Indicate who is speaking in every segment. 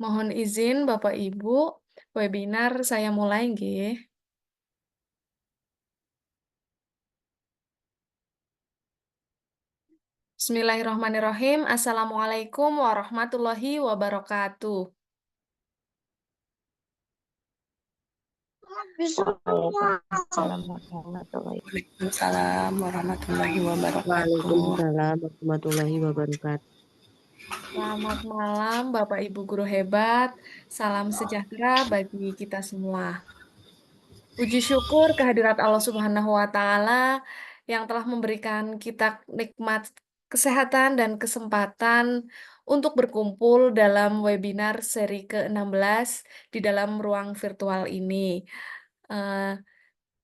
Speaker 1: Mohon izin Bapak Ibu, webinar saya mulai nggih. Bismillahirrahmanirrahim. Assalamualaikum warahmatullahi wabarakatuh.
Speaker 2: Waalaikumsalam warahmatullahi
Speaker 3: Waalaikumsalam warahmatullahi wabarakatuh.
Speaker 2: Waalaikumsalam warahmatullahi wabarakatuh.
Speaker 1: Selamat malam Bapak Ibu guru hebat. Salam sejahtera bagi kita semua. Puji syukur kehadirat Allah Subhanahu wa Ta'ala yang telah memberikan kita nikmat kesehatan dan kesempatan untuk berkumpul dalam webinar seri ke-16 di dalam ruang virtual ini. Eh,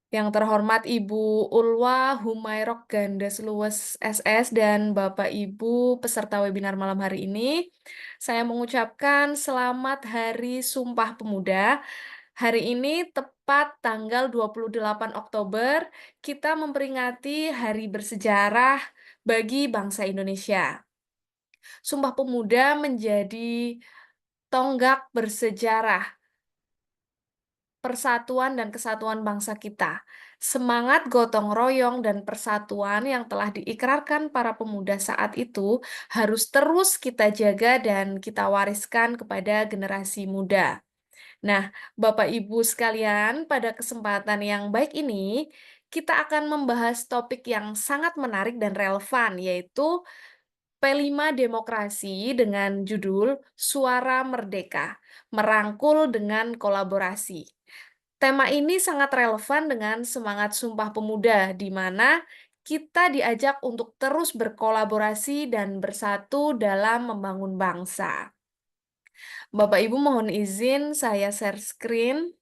Speaker 1: yang terhormat Ibu Ulwa Humairok Gandes Luwes SS dan Bapak Ibu peserta webinar malam hari ini, saya mengucapkan selamat Hari Sumpah Pemuda. Hari ini tepat tanggal 28 Oktober, kita memperingati hari bersejarah bagi bangsa Indonesia. Sumpah Pemuda menjadi tonggak bersejarah persatuan dan kesatuan bangsa kita. Semangat gotong royong dan persatuan yang telah diikrarkan para pemuda saat itu harus terus kita jaga dan kita wariskan kepada generasi muda. Nah, Bapak Ibu sekalian, pada kesempatan yang baik ini, kita akan membahas topik yang sangat menarik dan relevan, yaitu P5 Demokrasi dengan judul Suara Merdeka, Merangkul dengan Kolaborasi. Tema ini sangat relevan dengan semangat Sumpah Pemuda, di mana kita diajak untuk terus berkolaborasi dan bersatu dalam membangun bangsa. Bapak Ibu mohon izin saya share screen.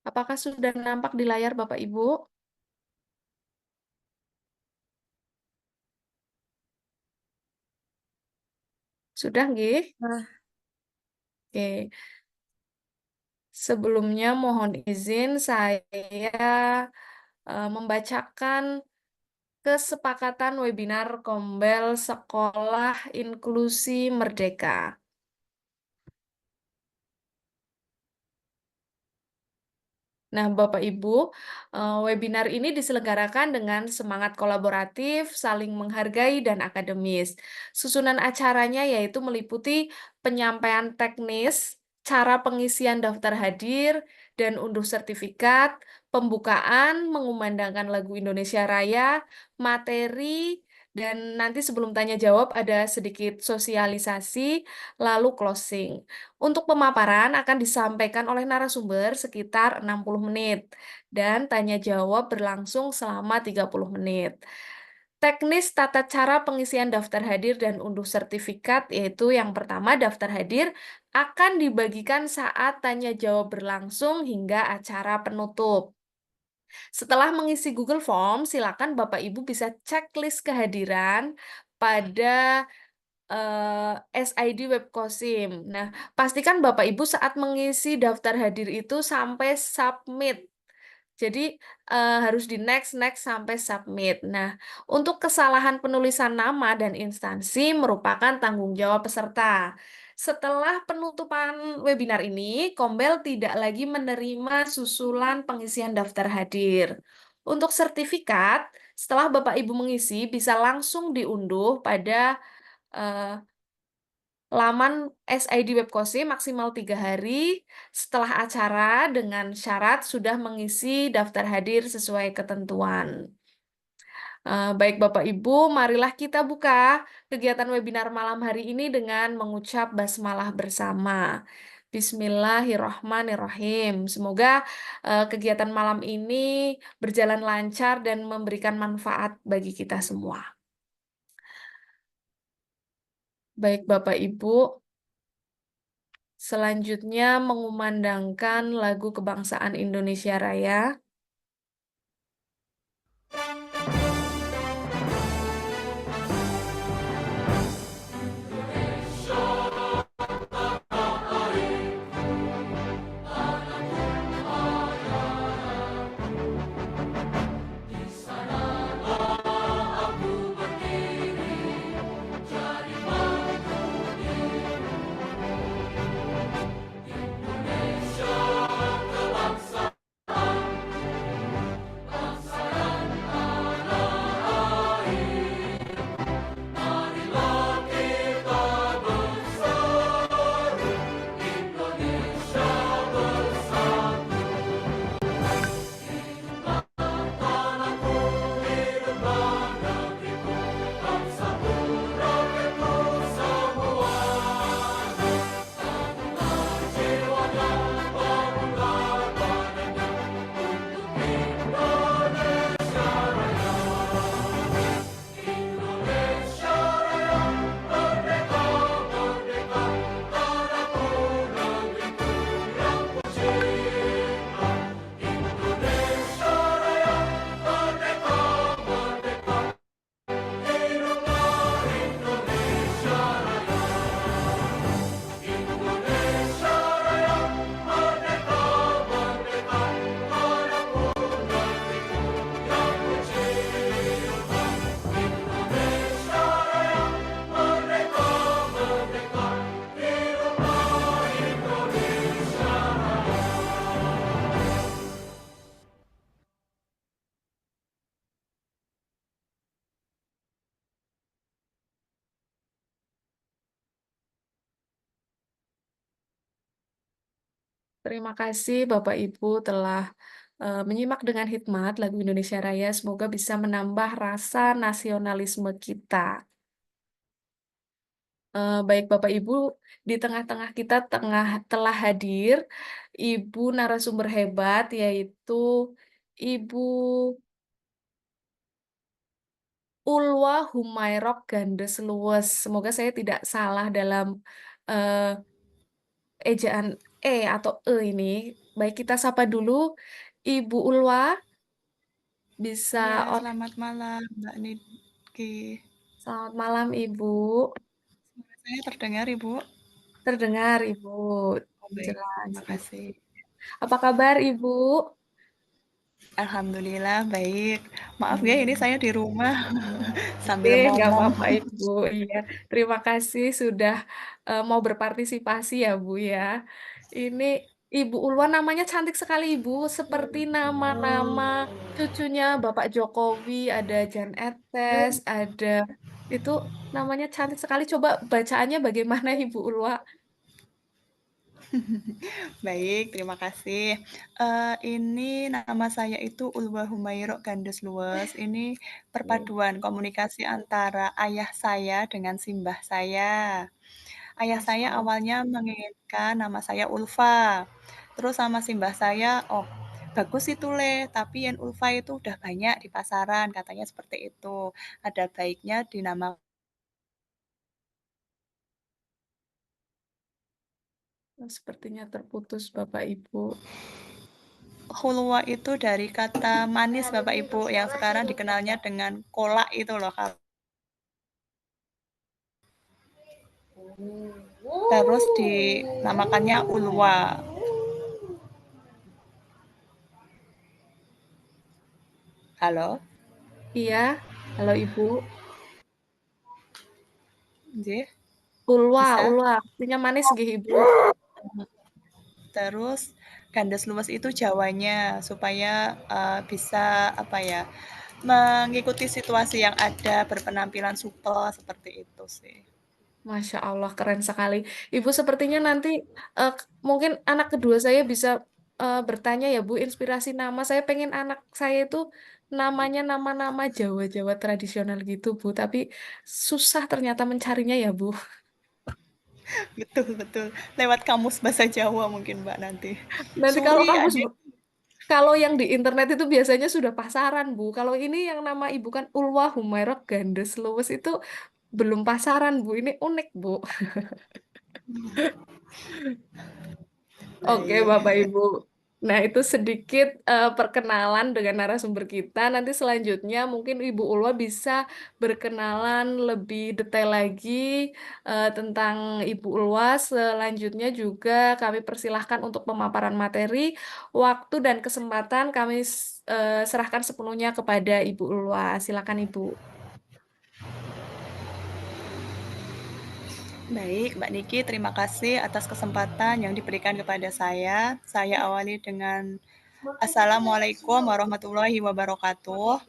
Speaker 1: Apakah sudah nampak di layar Bapak Ibu? Sudah nggih? Oke. Sebelumnya mohon izin saya membacakan kesepakatan webinar Kombel Sekolah Inklusi Merdeka. Nah, Bapak Ibu, webinar ini diselenggarakan dengan semangat kolaboratif, saling menghargai, dan akademis. Susunan acaranya yaitu meliputi penyampaian teknis, cara pengisian daftar hadir, dan unduh sertifikat, pembukaan, mengumandangkan lagu Indonesia Raya, materi, dan nanti sebelum tanya jawab ada sedikit sosialisasi, lalu closing. Untuk pemaparan akan disampaikan oleh narasumber sekitar 60 menit dan tanya jawab berlangsung selama 30 menit. Teknis tata cara pengisian daftar hadir dan unduh sertifikat yaitu yang pertama daftar hadir akan dibagikan saat tanya jawab berlangsung hingga acara penutup. Setelah mengisi Google Form, silakan Bapak Ibu bisa checklist kehadiran pada SID Webkosim. Nah, pastikan Bapak Ibu saat mengisi daftar hadir itu sampai submit. Jadi harus di next sampai submit. Nah, untuk kesalahan penulisan nama dan instansi merupakan tanggung jawab peserta. Setelah penutupan webinar ini, Kombel tidak lagi menerima susulan pengisian daftar hadir. Untuk sertifikat, setelah Bapak Ibu mengisi, bisa langsung diunduh pada laman SID Webkosim maksimal 3 hari setelah acara dengan syarat sudah mengisi daftar hadir sesuai ketentuan. Baik Bapak Ibu, marilah kita buka kegiatan webinar malam hari ini dengan mengucap basmalah bersama. Bismillahirrahmanirrahim. Semoga kegiatan malam ini berjalan lancar dan memberikan manfaat bagi kita semua. Baik Bapak Ibu, selanjutnya mengumandangkan lagu kebangsaan Indonesia Raya. Terima kasih Bapak Ibu telah menyimak dengan hikmat lagu Indonesia Raya. Semoga bisa menambah rasa nasionalisme kita. Baik Bapak Ibu, di tengah-tengah kita telah hadir Ibu narasumber hebat, yaitu Ibu Ulwa Humairok Gandes Luwes. Semoga saya tidak salah dalam eh, ejaan atau ini. Baik, kita sapa dulu Ibu Ulwa, bisa
Speaker 3: Iya, selamat malam Mbak Niki.
Speaker 1: Selamat malam Ibu.
Speaker 3: Suara saya terdengar Ibu?
Speaker 1: Terdengar Ibu,
Speaker 3: Oh, baik,
Speaker 1: jelas
Speaker 3: terima
Speaker 1: Ibu.
Speaker 3: kasih.
Speaker 1: Apa kabar Ibu?
Speaker 3: Alhamdulillah baik. Maaf ya, ini
Speaker 1: Hmm.
Speaker 3: saya di rumah sambil
Speaker 1: Nggak
Speaker 3: ngomong.
Speaker 1: apa-apa Ibu. Iya, terima kasih sudah mau berpartisipasi ya Bu ya. Ini Ibu Ulwa namanya cantik sekali Ibu, seperti nama-nama cucunya Bapak Jokowi, ada Jan Etes, ada itu namanya cantik sekali. Coba bacaannya bagaimana Ibu Ulwa?
Speaker 3: Baik, terima kasih. Ini nama saya itu Ulwa Humairok Gandes Luwes. Ini perpaduan komunikasi antara ayah saya dengan simbah saya. Ayah
Speaker 1: Masya
Speaker 3: saya
Speaker 1: Allah.
Speaker 3: awalnya menginginkan nama saya Ulfa. Terus sama simbah saya, oh bagus itu Le, tapi yang Ulfa itu udah banyak di pasaran, katanya seperti itu. Ada baiknya dinamakan
Speaker 1: Sepertinya terputus Bapak Ibu.
Speaker 3: Hulwa itu dari kata manis Bapak Ibu yang sekarang dikenalnya dengan kolak itu loh. Terus dinamakannya Ulwa. Halo,
Speaker 1: Iya, halo Ibu.
Speaker 3: J,
Speaker 1: Ulwa,
Speaker 3: bisa?
Speaker 1: ulwa. Artinya manis nggih Ibu.
Speaker 3: Terus gandes luwes itu Jawanya supaya bisa apa ya mengikuti situasi yang ada berpenampilan supel seperti itu sih.
Speaker 1: Masya Allah, keren sekali. Ibu sepertinya nanti mungkin anak kedua saya bisa bertanya ya Bu, inspirasi nama. Saya pengen anak saya itu namanya nama-nama Jawa-Jawa tradisional gitu Bu. Tapi susah ternyata mencarinya ya Bu.
Speaker 3: Betul betul. Lewat kamus bahasa Jawa mungkin Mbak nanti.
Speaker 1: Nanti kalau
Speaker 3: Suri
Speaker 1: kamu
Speaker 3: adik.
Speaker 1: Kalau yang di internet itu biasanya sudah pasaran, Bu. Kalau ini yang nama ibu kan Ulwa Humairah Gandes Luwes itu belum pasaran, Bu. Ini unik, Bu. Oke, Bapak
Speaker 3: Baik.
Speaker 1: Ibu. Nah, itu sedikit perkenalan dengan narasumber kita. Nanti selanjutnya mungkin Ibu Ulwa bisa berkenalan lebih detail lagi tentang Ibu Ulwa. Selanjutnya juga kami persilahkan untuk pemaparan materi, waktu dan kesempatan kami serahkan sepenuhnya kepada Ibu Ulwa. Silakan Ibu.
Speaker 3: Baik, Mbak Niki, terima kasih atas kesempatan yang diberikan kepada saya. Saya awali dengan Assalamualaikum warahmatullahi wabarakatuh.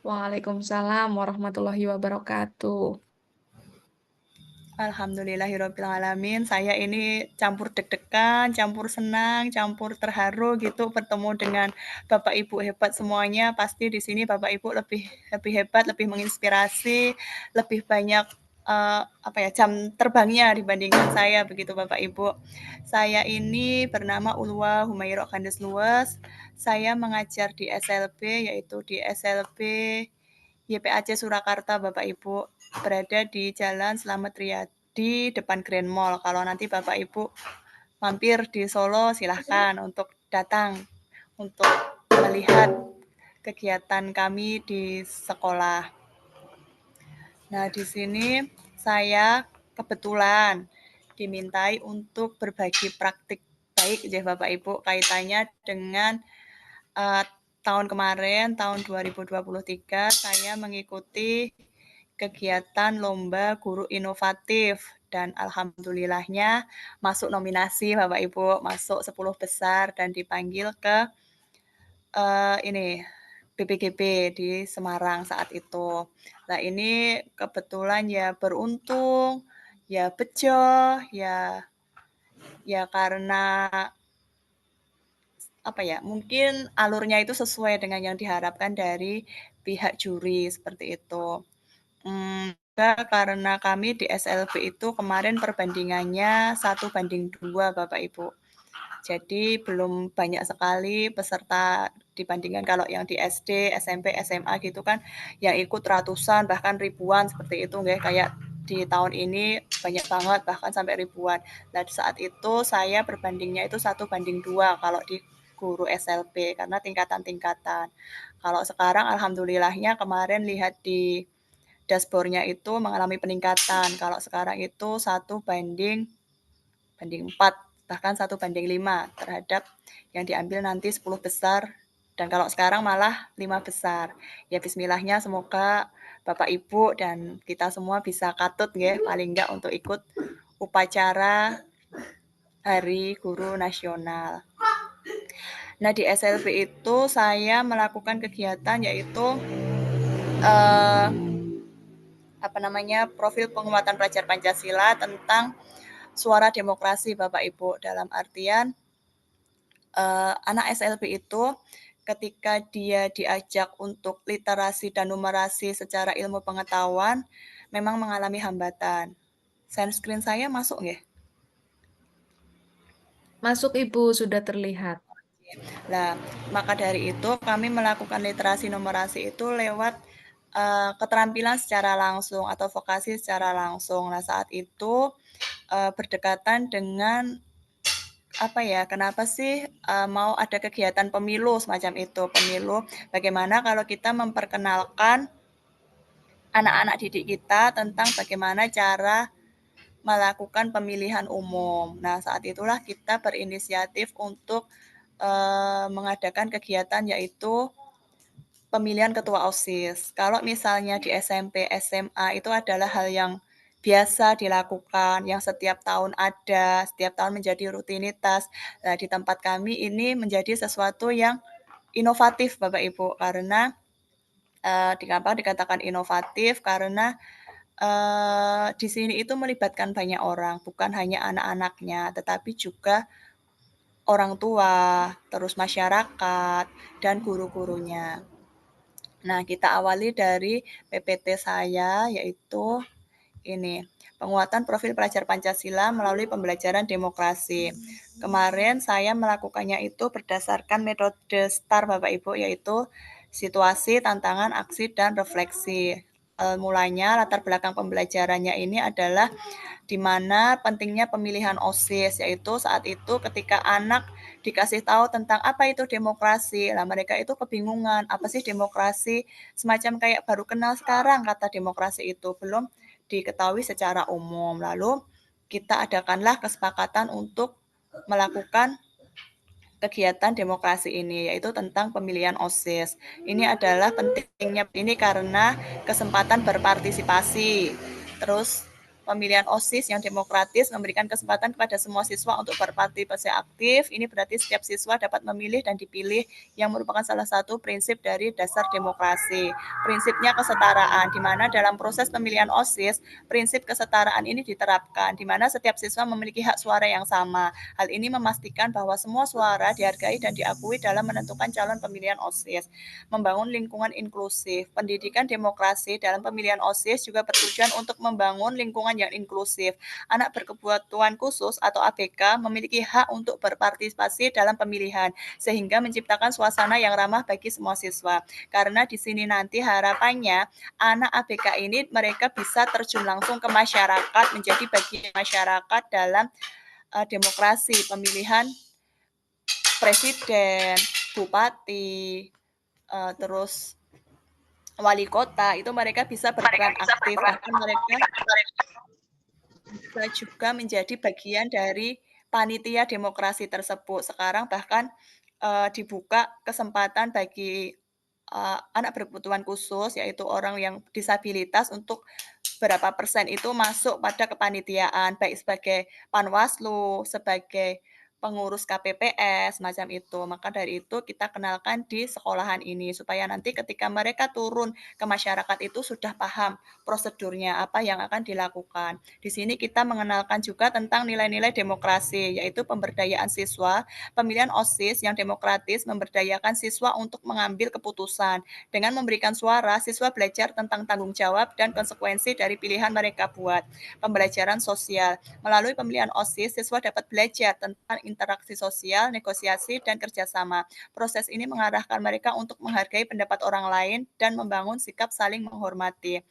Speaker 1: Waalaikumsalam warahmatullahi wabarakatuh.
Speaker 3: Alhamdulillahirrabbilalamin. Saya ini campur deg-degan, campur senang, campur terharu gitu bertemu dengan Bapak Ibu hebat semuanya. Pasti di sini Bapak Ibu lebih lebih hebat, lebih menginspirasi, lebih banyak apa ya jam terbangnya dibandingkan saya begitu Bapak Ibu. Saya ini bernama Ulwa Humairah Gandes Luwes. Saya mengajar di SLB yaitu di SLB YPAC Surakarta Bapak Ibu berada di Jalan Slamet Riyadi depan Grand Mall. Kalau nanti Bapak Ibu mampir di Solo silahkan untuk datang untuk melihat kegiatan kami di sekolah. Nah, di sini saya kebetulan dimintai untuk berbagi praktik baik ya Bapak Ibu kaitannya dengan uh, tahun kemarin tahun 2023 saya mengikuti kegiatan lomba guru inovatif dan alhamdulillahnya masuk nominasi Bapak Ibu, masuk 10 besar dan dipanggil ke ini BPGB di Semarang saat itu. Nah, ini kebetulan ya beruntung, ya bejo, ya ya karena apa ya, mungkin alurnya itu sesuai dengan yang diharapkan dari pihak juri, seperti itu. Juga karena kami di SLB itu kemarin perbandingannya 1:2, Bapak Ibu. Jadi belum banyak sekali peserta dibandingkan kalau yang di SD, SMP, SMA gitu kan yang ikut ratusan bahkan ribuan seperti itu nggih, kayak di tahun ini banyak banget bahkan sampai ribuan. Nah, saat itu saya berbandingnya itu 1:2 kalau di guru SLB karena tingkatan-tingkatan. Kalau sekarang alhamdulillahnya kemarin lihat di dashboard-nya itu mengalami peningkatan. Kalau sekarang itu 1:4, bahkan 1:5 terhadap yang diambil nanti 10 besar, dan kalau sekarang malah 5 besar. Ya bismillahnya semoga Bapak Ibu dan kita semua bisa katut nggih, paling enggak untuk ikut upacara Hari Guru Nasional. Nah, di SLB itu saya melakukan kegiatan yaitu profil penguatan pelajar Pancasila tentang suara demokrasi, Bapak Ibu. Dalam artian anak SLB itu ketika dia diajak untuk literasi dan numerasi secara ilmu pengetahuan memang mengalami hambatan. Share screen saya masuk nggih?
Speaker 1: Masuk Ibu, sudah terlihat.
Speaker 3: Nah, maka dari itu kami melakukan literasi numerasi itu lewat keterampilan secara langsung atau vokasi secara langsung. Nah, saat itu berdekatan dengan apa ya, kenapa sih mau ada kegiatan pemilu semacam itu, pemilu. Bagaimana kalau kita memperkenalkan anak-anak didik kita tentang bagaimana cara melakukan pemilihan umum. Nah, saat itulah kita berinisiatif untuk mengadakan kegiatan yaitu pemilihan ketua OSIS. Kalau misalnya di SMP, SMA itu adalah hal yang biasa dilakukan, yang setiap tahun ada, setiap tahun menjadi rutinitas. Nah, di tempat kami ini menjadi sesuatu yang inovatif, Bapak Ibu, karena kenapa dikatakan inovatif? Karena di sini itu melibatkan banyak orang, bukan hanya anak-anaknya, tetapi juga orang tua, terus masyarakat, dan guru-gurunya. Nah, kita awali dari PPT saya, yaitu ini, penguatan profil pelajar Pancasila melalui pembelajaran demokrasi. Kemarin saya melakukannya itu berdasarkan metode STAR, Bapak Ibu, yaitu situasi, tantangan, aksi, dan refleksi. Mulanya latar belakang pembelajarannya ini adalah di mana pentingnya pemilihan OSIS, yaitu saat itu ketika anak dikasih tahu tentang apa itu demokrasi, lah mereka itu kebingungan, apa sih demokrasi, semacam kayak baru kenal sekarang kata demokrasi itu, belum diketahui secara umum. Lalu kita adakanlah kesepakatan untuk melakukan kegiatan demokrasi ini, yaitu tentang pemilihan OSIS. Ini adalah pentingnya ini karena kesempatan berpartisipasi. Terus pemilihan OSIS yang demokratis memberikan kesempatan kepada semua siswa untuk berpartisipasi aktif. Ini berarti setiap siswa dapat memilih dan dipilih yang merupakan salah satu prinsip dari dasar demokrasi. Prinsipnya kesetaraan, di mana dalam proses pemilihan OSIS, prinsip kesetaraan ini diterapkan, di mana setiap siswa memiliki hak suara yang sama. Hal ini memastikan bahwa semua suara dihargai dan diakui dalam menentukan calon pemilihan OSIS. Membangun lingkungan inklusif. Pendidikan demokrasi dalam pemilihan OSIS juga bertujuan untuk membangun lingkungan yang inklusif. Anak berkebutuhan khusus atau ABK memiliki hak untuk berpartisipasi dalam pemilihan, sehingga menciptakan suasana yang ramah bagi semua siswa. Karena di sini nanti harapannya anak ABK ini mereka bisa terjun langsung ke masyarakat, menjadi bagian masyarakat dalam demokrasi, pemilihan presiden, bupati, terus wali kota, itu mereka bisa berperan aktif, bahkan mereka bisa juga menjadi bagian dari panitia demokrasi tersebut. Sekarang bahkan dibuka kesempatan bagi anak berkebutuhan khusus, yaitu orang yang disabilitas, untuk berapa persen itu masuk pada kepanitiaan, baik sebagai panwaslu, sebagai pengurus KPPS, macam itu. Maka dari itu kita kenalkan di sekolahan ini, supaya nanti ketika mereka turun ke masyarakat itu sudah paham prosedurnya, apa yang akan dilakukan. Di sini kita mengenalkan juga tentang nilai-nilai demokrasi, yaitu pemberdayaan siswa, pemilihan OSIS yang demokratis memberdayakan siswa untuk mengambil keputusan. Dengan memberikan suara, siswa belajar tentang tanggung jawab dan konsekuensi dari pilihan mereka buat. Pembelajaran sosial. Melalui pemilihan OSIS, siswa dapat belajar tentang interaksi sosial, negosiasi, dan kerjasama. Proses ini mengarahkan mereka untuk menghargai pendapat orang lain dan membangun sikap saling menghormati.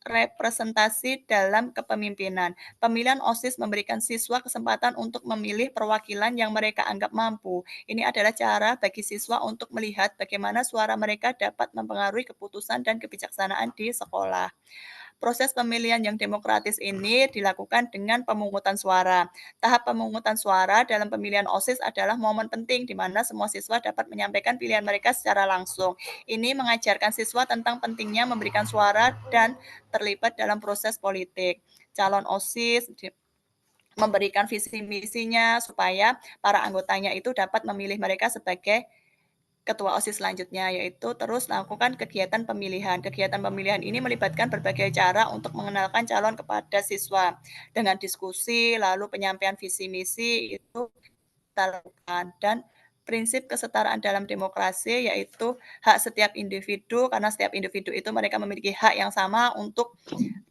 Speaker 3: Representasi dalam kepemimpinan. Pemilihan OSIS memberikan siswa kesempatan untuk memilih perwakilan yang mereka anggap mampu. Ini adalah cara bagi siswa untuk melihat bagaimana suara mereka dapat mempengaruhi keputusan dan kebijaksanaan di sekolah. Proses pemilihan yang demokratis ini dilakukan dengan pemungutan suara. Tahap pemungutan suara dalam pemilihan OSIS adalah momen penting di mana semua siswa dapat menyampaikan pilihan mereka secara langsung. Ini mengajarkan siswa tentang pentingnya memberikan suara dan terlibat dalam proses politik. Calon OSIS memberikan visi misinya supaya para anggotanya itu dapat memilih mereka sebagai ketua OSIS selanjutnya, yaitu terus melakukan kegiatan pemilihan. Kegiatan pemilihan ini melibatkan berbagai cara untuk mengenalkan calon kepada siswa. Dengan diskusi, lalu penyampaian visi misi itu kita lakukan. Dan prinsip kesetaraan dalam demokrasi yaitu hak setiap individu, karena setiap individu itu mereka memiliki hak yang sama untuk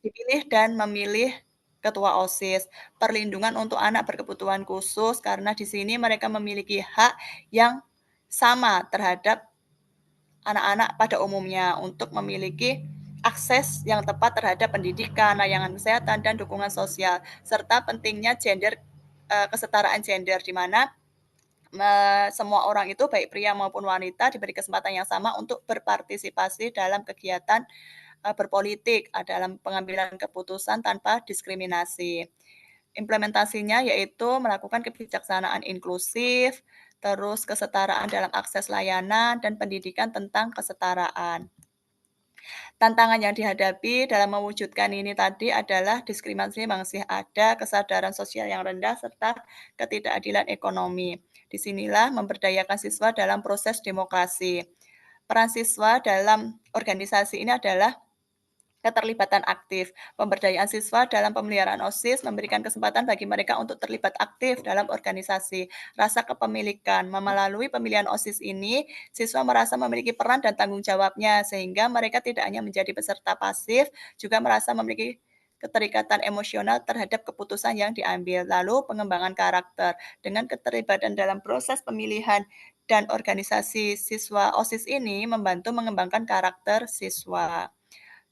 Speaker 3: dipilih dan memilih ketua OSIS. Perlindungan untuk anak berkebutuhan khusus, karena di sini mereka memiliki hak yang sama terhadap anak-anak pada umumnya untuk memiliki akses yang tepat terhadap pendidikan, layanan kesehatan, dan dukungan sosial, serta pentingnya kesetaraan gender, di mana semua orang itu baik pria maupun wanita diberi kesempatan yang sama untuk berpartisipasi dalam kegiatan berpolitik, dalam pengambilan keputusan tanpa diskriminasi. Implementasinya yaitu melakukan kebijaksanaan inklusif, terus kesetaraan dalam akses layanan, dan pendidikan tentang kesetaraan. Tantangan yang dihadapi dalam mewujudkan ini tadi adalah diskriminasi masih ada, kesadaran sosial yang rendah, serta ketidakadilan ekonomi. Disinilah memberdayakan siswa dalam proses demokrasi. Peran siswa dalam organisasi ini adalah keterlibatan aktif. Pemberdayaan siswa dalam pemeliharaan OSIS memberikan kesempatan bagi mereka untuk terlibat aktif dalam organisasi. Rasa kepemilikan. Melalui pemilihan OSIS ini, siswa merasa memiliki peran dan tanggung jawabnya, sehingga mereka tidak hanya menjadi peserta pasif, juga merasa memiliki keterikatan emosional terhadap keputusan yang diambil. Lalu pengembangan karakter. Dengan keterlibatan dalam proses pemilihan dan organisasi siswa OSIS ini membantu mengembangkan karakter siswa.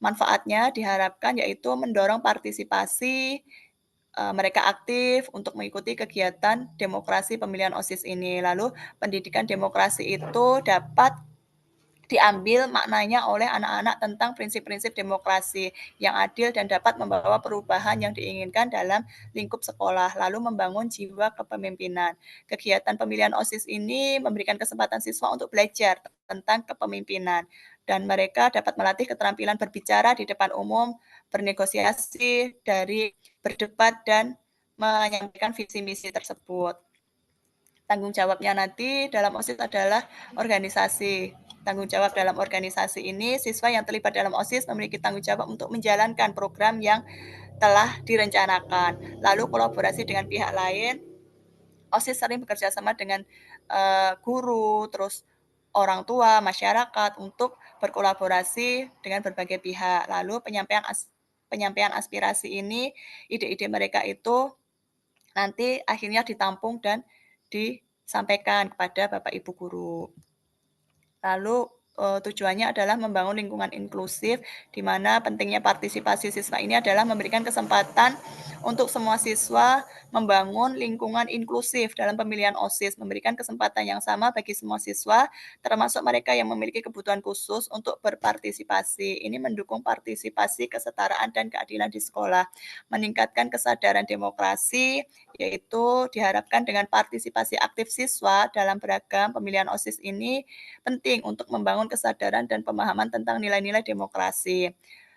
Speaker 3: Manfaatnya diharapkan yaitu mendorong partisipasi, mereka aktif untuk mengikuti kegiatan demokrasi pemilihan OSIS ini. Lalu pendidikan demokrasi itu dapat diambil maknanya oleh anak-anak tentang prinsip-prinsip demokrasi yang adil dan dapat membawa perubahan yang diinginkan dalam lingkup sekolah, lalu membangun jiwa kepemimpinan. Kegiatan pemilihan OSIS ini memberikan kesempatan siswa untuk belajar tentang kepemimpinan, dan mereka dapat melatih keterampilan berbicara di depan umum, bernegosiasi, dari berdebat, dan menyampaikan visi misi tersebut. Tanggung jawabnya nanti dalam OSIS adalah organisasi. Tanggung jawab dalam organisasi ini, siswa yang terlibat dalam OSIS memiliki tanggung jawab untuk menjalankan program yang telah direncanakan. Lalu kolaborasi dengan pihak lain, OSIS sering bekerja sama dengan guru, terus orang tua, masyarakat untuk berkolaborasi dengan berbagai pihak. Lalu penyampaian aspirasi ini, ide-ide mereka itu nanti akhirnya ditampung dan disampaikan kepada Bapak Ibu guru. Lalu tujuannya adalah membangun lingkungan inklusif, di mana pentingnya partisipasi siswa ini adalah memberikan kesempatan untuk semua siswa membangun lingkungan inklusif dalam pemilihan OSIS, memberikan kesempatan yang sama bagi semua siswa, termasuk mereka yang memiliki kebutuhan khusus untuk berpartisipasi. Ini mendukung partisipasi, kesetaraan, dan keadilan di sekolah, meningkatkan kesadaran demokrasi, yaitu diharapkan dengan partisipasi aktif siswa dalam beragam pemilihan OSIS ini penting untuk membangun kesadaran dan pemahaman tentang nilai-nilai demokrasi.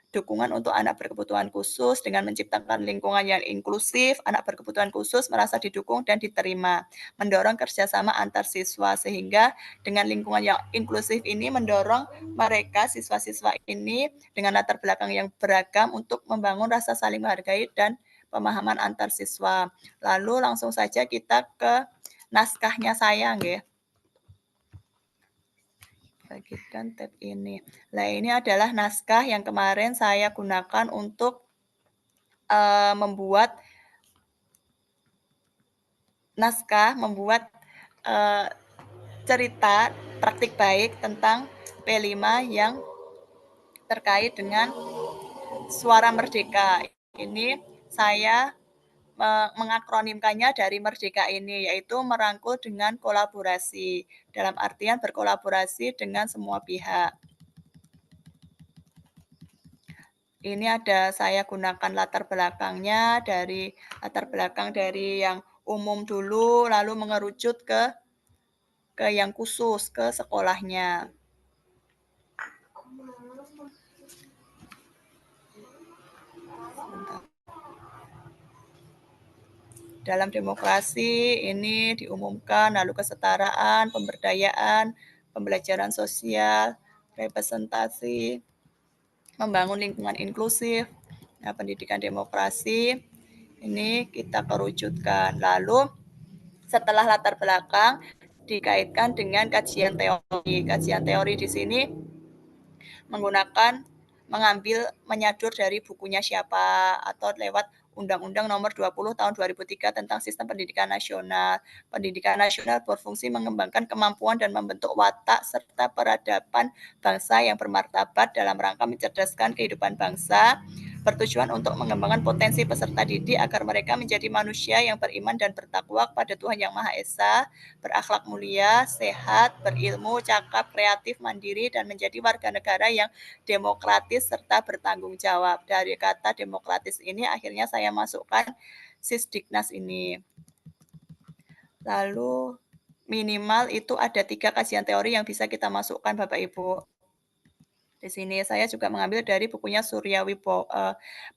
Speaker 3: dukungan untuk anak berkebutuhan khusus dengan menciptakan lingkungan yang inklusif, anak berkebutuhan khusus merasa didukung dan diterima, mendorong kerjasama antar siswa, sehingga dengan lingkungan yang inklusif ini mendorong mereka, siswa-siswa ini dengan latar belakang yang beragam untuk membangun rasa saling menghargai dan pemahaman antar siswa. Lalu langsung saja kita ke naskahnya saya, nggih. Bagikan tab ini. Nah, ini adalah naskah yang kemarin saya gunakan untuk membuat cerita praktik baik tentang P5 yang terkait dengan Suara Merdeka. Ini saya mengakronimkannya dari Merdeka ini, yaitu merangkul dengan kolaborasi, dalam artian berkolaborasi dengan semua pihak. Ini ada saya gunakan latar belakangnya dari latar belakang dari yang umum dulu, lalu mengerucut ke yang khusus, ke sekolahnya. Dalam demokrasi ini diumumkan, lalu kesetaraan, pemberdayaan, pembelajaran sosial, representasi, membangun lingkungan inklusif, nah, pendidikan demokrasi, ini kita kerucutkan. Lalu setelah latar belakang dikaitkan dengan kajian teori. Kajian teori di sini menyadur dari bukunya siapa atau lewat Undang-Undang Nomor 20 Tahun 2003 tentang Sistem Pendidikan Nasional. Pendidikan nasional berfungsi mengembangkan kemampuan dan membentuk watak serta peradaban bangsa yang bermartabat dalam rangka mencerdaskan kehidupan bangsa, bertujuan untuk mengembangkan potensi peserta didik agar mereka menjadi manusia yang beriman dan bertakwa kepada Tuhan Yang Maha Esa, berakhlak mulia, sehat, berilmu, cakap, kreatif, mandiri, dan menjadi warga negara yang demokratis serta bertanggung jawab. Dari kata demokratis ini akhirnya saya masukkan Sisdiknas ini. Lalu minimal itu ada 3 kajian teori yang bisa kita masukkan Bapak Ibu. Di sini saya juga mengambil dari bukunya Surya Wibowo,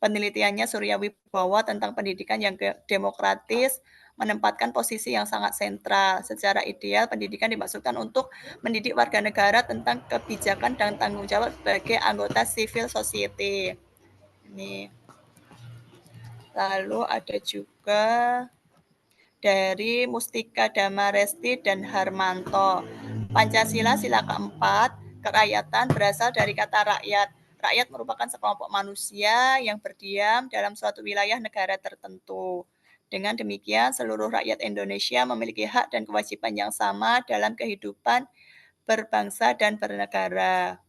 Speaker 3: penelitiannya Surya Wibowo tentang pendidikan yang demokratis, menempatkan posisi yang sangat sentral. Secara ideal, pendidikan dimaksudkan untuk mendidik warga negara tentang kebijakan dan tanggung jawab sebagai anggota civil society. Ini. Lalu ada juga dari Mustika Damaresti dan Harmanto. Pancasila sila keempat, kerakyatan berasal dari kata rakyat. Rakyat merupakan sekelompok manusia yang berdiam dalam suatu wilayah negara tertentu. Dengan demikian, seluruh rakyat Indonesia memiliki hak dan kewajiban yang sama dalam kehidupan berbangsa dan bernegara.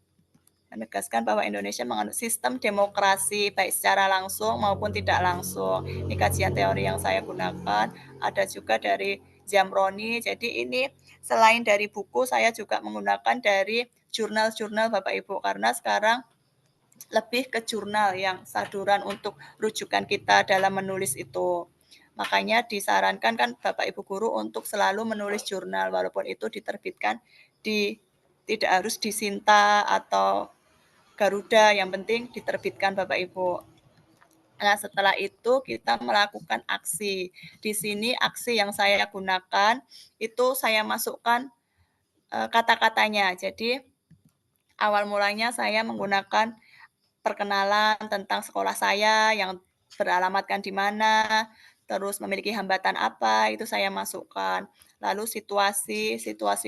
Speaker 3: Menegaskan bahwa Indonesia menganut sistem demokrasi baik secara langsung maupun tidak langsung. Ini kajian teori yang saya gunakan. Ada juga dari Zamroni. Jadi ini selain dari buku, saya juga menggunakan dari jurnal-jurnal Bapak Ibu, karena sekarang lebih ke jurnal yang saduran untuk rujukan kita dalam menulis itu. Makanya disarankan kan Bapak Ibu guru untuk selalu menulis jurnal, walaupun itu diterbitkan tidak harus di Sinta atau Garuda, yang penting diterbitkan Bapak Ibu. Nah, setelah itu kita melakukan aksi. Di sini aksi yang saya gunakan itu saya masukkan kata-katanya. Jadi awal mulanya saya menggunakan perkenalan tentang sekolah saya yang beralamatkan di mana, terus memiliki hambatan apa, itu saya masukkan. Lalu situasi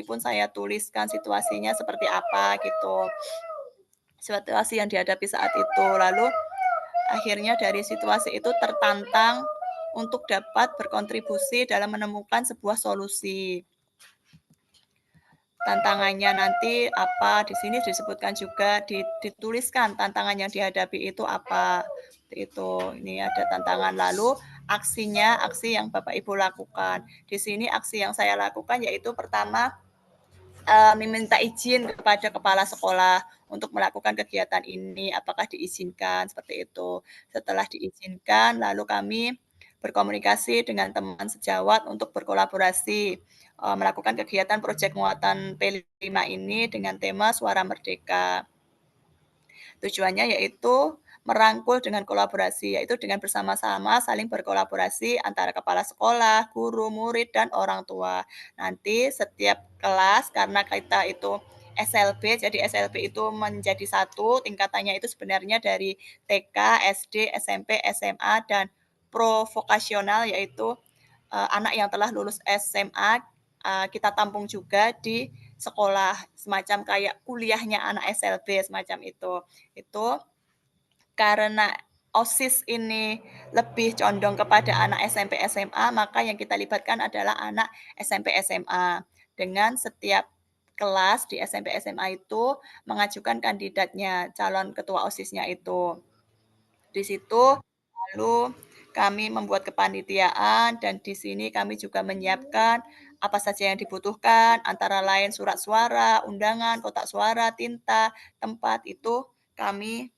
Speaker 3: pun saya tuliskan situasinya seperti apa gitu. Situasi yang dihadapi saat itu. Lalu akhirnya dari situasi itu tertantang untuk dapat berkontribusi dalam menemukan sebuah solusi. Tantangannya nanti apa, di sini disebutkan juga, dituliskan tantangan yang dihadapi itu apa. Itu, ini ada tantangan. Lalu aksi yang Bapak Ibu lakukan. Di sini aksi yang saya lakukan yaitu pertama, meminta izin kepada kepala sekolah untuk melakukan kegiatan ini, apakah diizinkan, seperti itu. Setelah diizinkan, lalu kami berkomunikasi dengan teman sejawat untuk berkolaborasi, melakukan kegiatan proyek muatan P5 ini dengan tema Suara Merdeka. Tujuannya yaitu merangkul dengan kolaborasi, yaitu dengan bersama-sama saling berkolaborasi antara kepala sekolah, guru, murid, dan orang tua. Nanti setiap kelas, karena kita itu SLB, jadi SLB itu menjadi satu, tingkatannya itu sebenarnya dari TK, SD, SMP, SMA, dan pro-vokasional, yaitu anak yang telah lulus SMA, kita tampung juga di sekolah, semacam kayak kuliahnya anak SLB, semacam itu. Itu karena OSIS ini lebih condong kepada anak SMP SMA, maka yang kita libatkan adalah anak SMP SMA. Dengan setiap kelas di SMP SMA itu mengajukan kandidatnya, calon ketua OSIS-nya itu. Di situ lalu kami membuat kepanitiaan dan di sini kami juga menyiapkan apa saja yang dibutuhkan, antara lain surat suara, undangan, kotak suara, tinta, tempat itu kami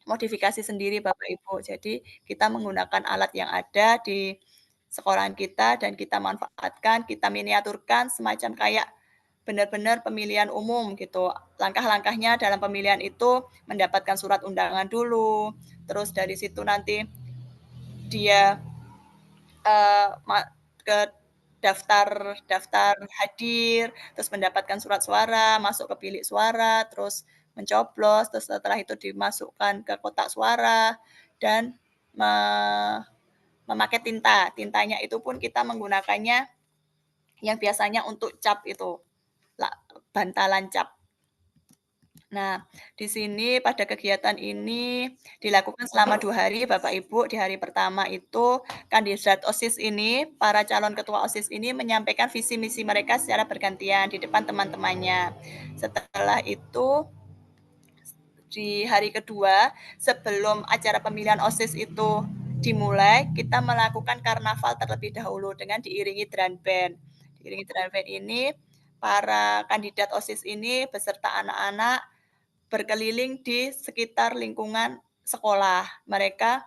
Speaker 3: modifikasi sendiri Bapak Ibu. Jadi kita menggunakan alat yang ada di sekolahan kita dan kita manfaatkan, kita miniaturkan semacam kayak benar-benar pemilihan umum gitu. Langkah-langkahnya dalam pemilihan itu mendapatkan surat undangan dulu, terus dari situ nanti dia ke daftar hadir, terus mendapatkan surat suara, masuk ke bilik suara, terus mencoblos, terus setelah itu dimasukkan ke kotak suara dan memakai tinta. Tintanya itu pun kita menggunakannya yang biasanya untuk cap itu, bantalan cap. Nah, di sini pada kegiatan ini dilakukan selama 2 hari Bapak Ibu. Di hari pertama itu kandidat OSIS ini, para calon ketua OSIS ini menyampaikan visi misi mereka secara bergantian di depan teman-temannya. Setelah itu di hari kedua, sebelum acara pemilihan OSIS itu dimulai, kita melakukan karnaval terlebih dahulu dengan diiringi drum band. Diiringi drum band ini, para kandidat OSIS ini beserta anak-anak berkeliling di sekitar lingkungan sekolah. Mereka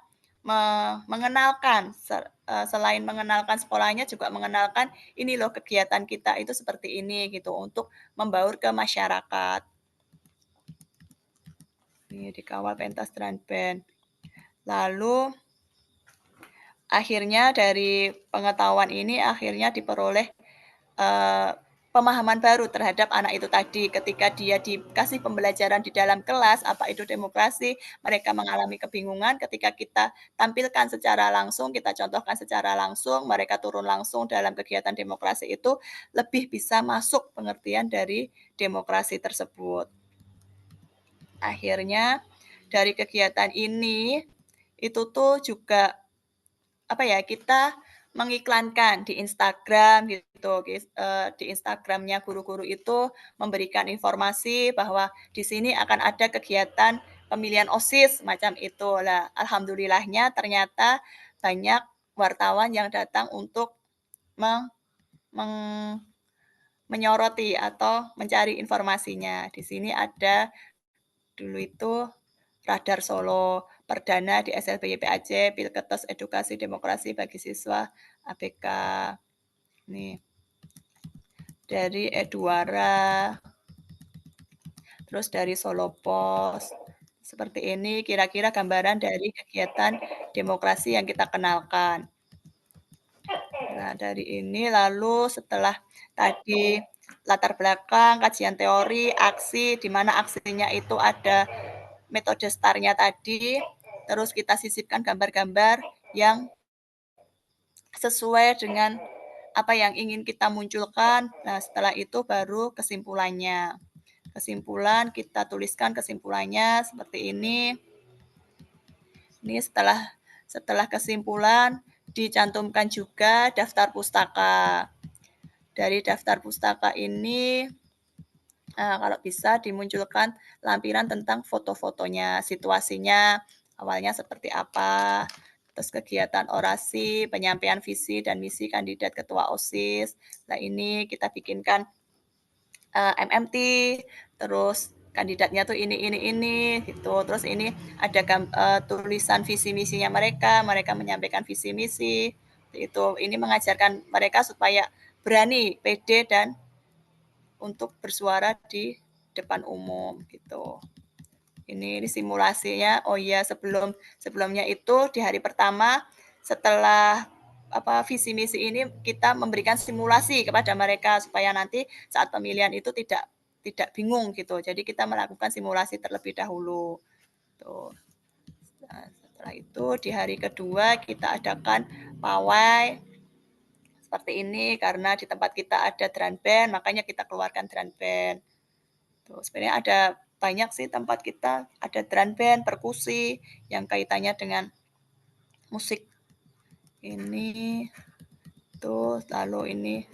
Speaker 3: mengenalkan, selain mengenalkan sekolahnya juga mengenalkan, ini loh kegiatan kita itu seperti ini gitu, untuk membaur ke masyarakat. Ini dikawal pentas drum band. Lalu akhirnya dari pengetahuan ini akhirnya diperoleh pemahaman baru terhadap anak itu tadi. Ketika dia dikasih pembelajaran di dalam kelas, apa itu demokrasi, mereka mengalami kebingungan. Ketika kita tampilkan secara langsung, kita contohkan secara langsung, mereka turun langsung dalam kegiatan demokrasi itu, lebih bisa masuk pengertian dari demokrasi tersebut. Akhirnya dari kegiatan ini, itu tuh juga kita mengiklankan di Instagram gitu, di Instagramnya guru-guru itu memberikan informasi bahwa di sini akan ada kegiatan pemilihan OSIS macam itu. Lah, alhamdulillahnya ternyata banyak wartawan yang datang untuk menyoroti atau mencari informasinya. Di sini ada dulu itu Radar Solo, Perdana di SLB YPAJ, Pilketes Edukasi Demokrasi bagi Siswa ABK. Nih, dari Eduara, terus dari Solo Pos. Seperti ini kira-kira gambaran dari kegiatan demokrasi yang kita kenalkan. Nah, dari ini lalu setelah tadi latar belakang, kajian teori, aksi, di mana aksinya itu ada metode STAR-nya tadi, terus kita sisipkan gambar-gambar yang sesuai dengan apa yang ingin kita munculkan. Nah, setelah itu baru kesimpulannya. Kesimpulan, kita tuliskan kesimpulannya seperti ini. Ini setelah kesimpulan, dicantumkan juga daftar pustaka. Dari daftar pustaka ini, kalau bisa dimunculkan lampiran tentang foto-fotonya, situasinya, awalnya seperti apa, terus kegiatan orasi, penyampaian visi dan misi kandidat ketua OSIS. Nah, ini kita bikinkan MMT, terus kandidatnya tuh ini gitu. Terus ini ada tulisan visi misinya mereka menyampaikan visi misi. Itu ini mengajarkan mereka supaya berani, pede dan untuk bersuara di depan umum gitu. Ini simulasinya. Oh iya, sebelumnya itu di hari pertama setelah visi misi ini kita memberikan simulasi kepada mereka supaya nanti saat pemilihan itu tidak bingung gitu. Jadi kita melakukan simulasi terlebih dahulu. Tuh. Nah, setelah itu di hari kedua kita adakan pawai seperti ini karena di tempat kita ada drum band, makanya kita keluarkan drum band. Tuh, sebenarnya ada banyak sih tempat kita, ada drum band, perkusi yang kaitannya dengan musik. Ini tuh, lalu ini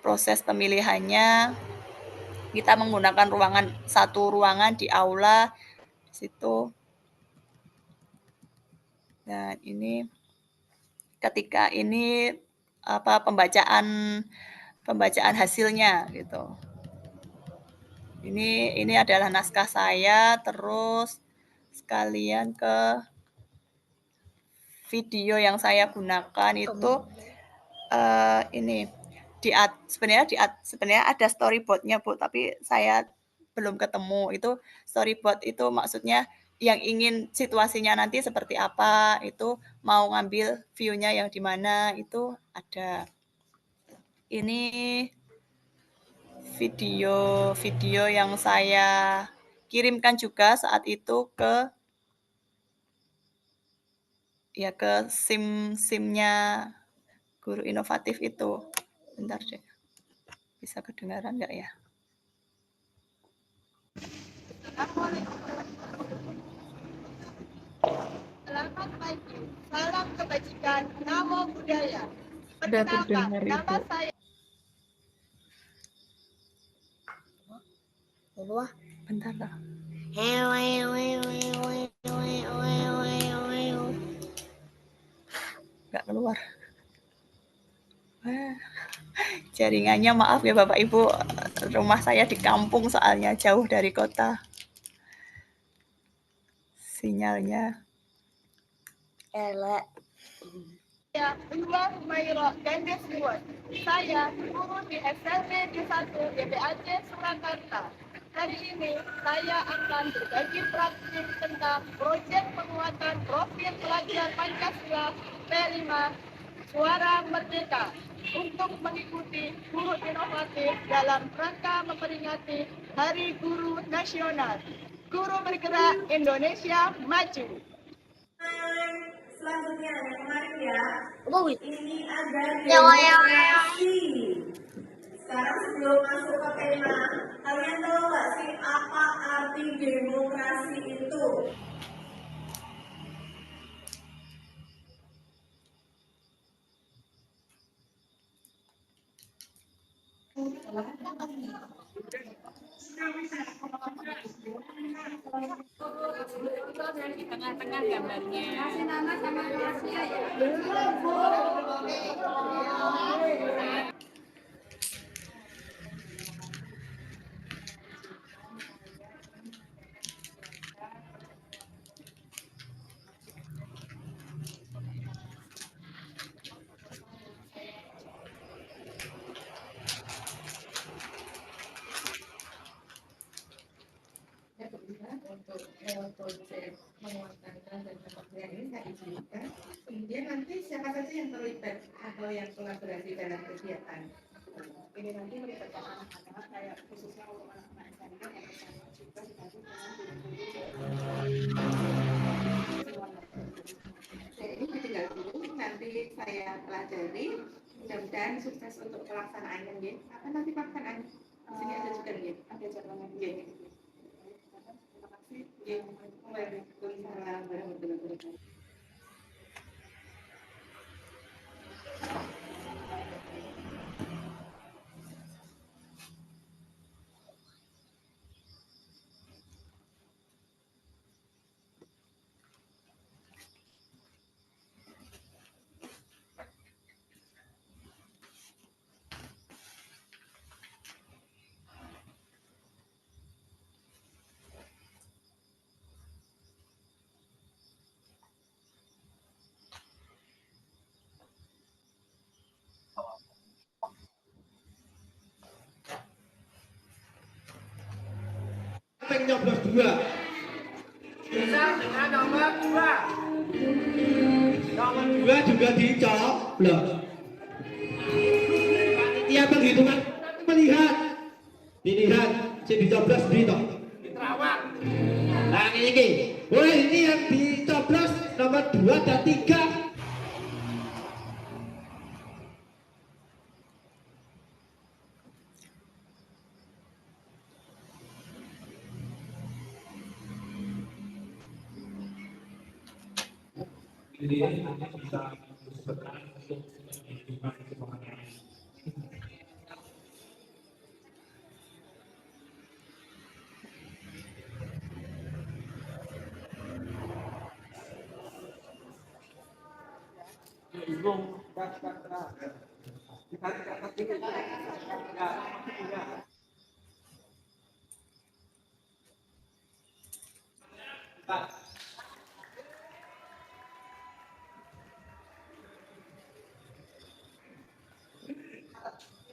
Speaker 3: proses pemilihannya. Kita menggunakan satu ruangan di aula di situ. Dan ini ketika ini pembacaan hasilnya gitu. Ini adalah naskah saya, terus sekalian ke video yang saya gunakan itu ini sebenarnya ada storyboardnya Bu, tapi saya belum ketemu. Itu storyboard itu maksudnya yang ingin situasinya nanti seperti apa, itu mau ngambil view-nya yang di mana itu ada. Ini video yang saya kirimkan juga saat itu ke SIM-nya Guru Inovatif itu. Bentar deh. Bisa kedengaran nggak ya? Selamat pagi, salam kebajikan, namo budaya.
Speaker 1: Udah terdengar
Speaker 3: Nama
Speaker 1: itu.
Speaker 3: saya. Wah, bentar lah. Nggak keluar. Jaringannya maaf ya Bapak Ibu, rumah saya di kampung soalnya jauh dari kota. Sinyalnya. Saya Dua Humaira Gandes Luas. Saya guru di SLB D1 YBAC Surakarta. Hari ini saya akan berbagi praktik tentang proyek penguatan profil pelajar Pancasila P5 Suara Merdeka untuk mengikuti guru inovatif dalam rangka memperingati Hari Guru Nasional. Guru bergerak Indonesia maju. Selanjutnya yang kemarin ya, ini ada demonstrasi. Sekarang sebelum masuk ke tema, kalian tahu nggak sih apa arti demokrasi itu?
Speaker 1: Di tengah-tengah gambarnya. Untuk proyek penguatan dan kementerian ini saya izinkan. Kemudian nanti siapa saja yang terlibat atau yang kolaborasi dalam kegiatan.
Speaker 3: Ini nanti melibatkan anak-anak, kayak khususnya untuk anak-anak SMP yang juga dibantu
Speaker 1: Ini tinggal dulu, nanti saya pelajari. Mudah-mudahan sukses untuk pelaksanaannya. Apa nanti pelaksanaan? Di sini ada juga nih, ada jadwalnya. Waalaikumsalam warahmatullahi wabarakatuh.
Speaker 4: Nyoblos dua kedua juga dicoblos. Panitia penghitungan melihat, dilihat, si dicoblos berita. Nah ini, wah ini yang dicoblos nomor 2 dan 3.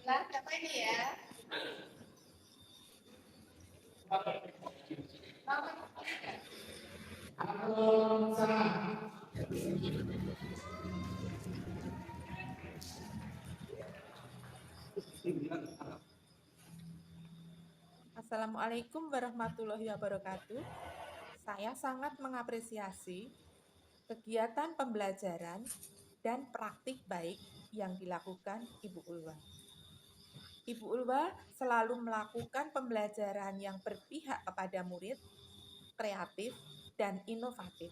Speaker 1: Siapa ini ya?
Speaker 5: Assalamualaikum warahmatullahi wabarakatuh. Saya sangat mengapresiasi kegiatan pembelajaran dan praktik baik yang dilakukan Ibu Ulwa. Ibu Ulwa selalu melakukan pembelajaran yang berpihak kepada murid, kreatif, dan inovatif.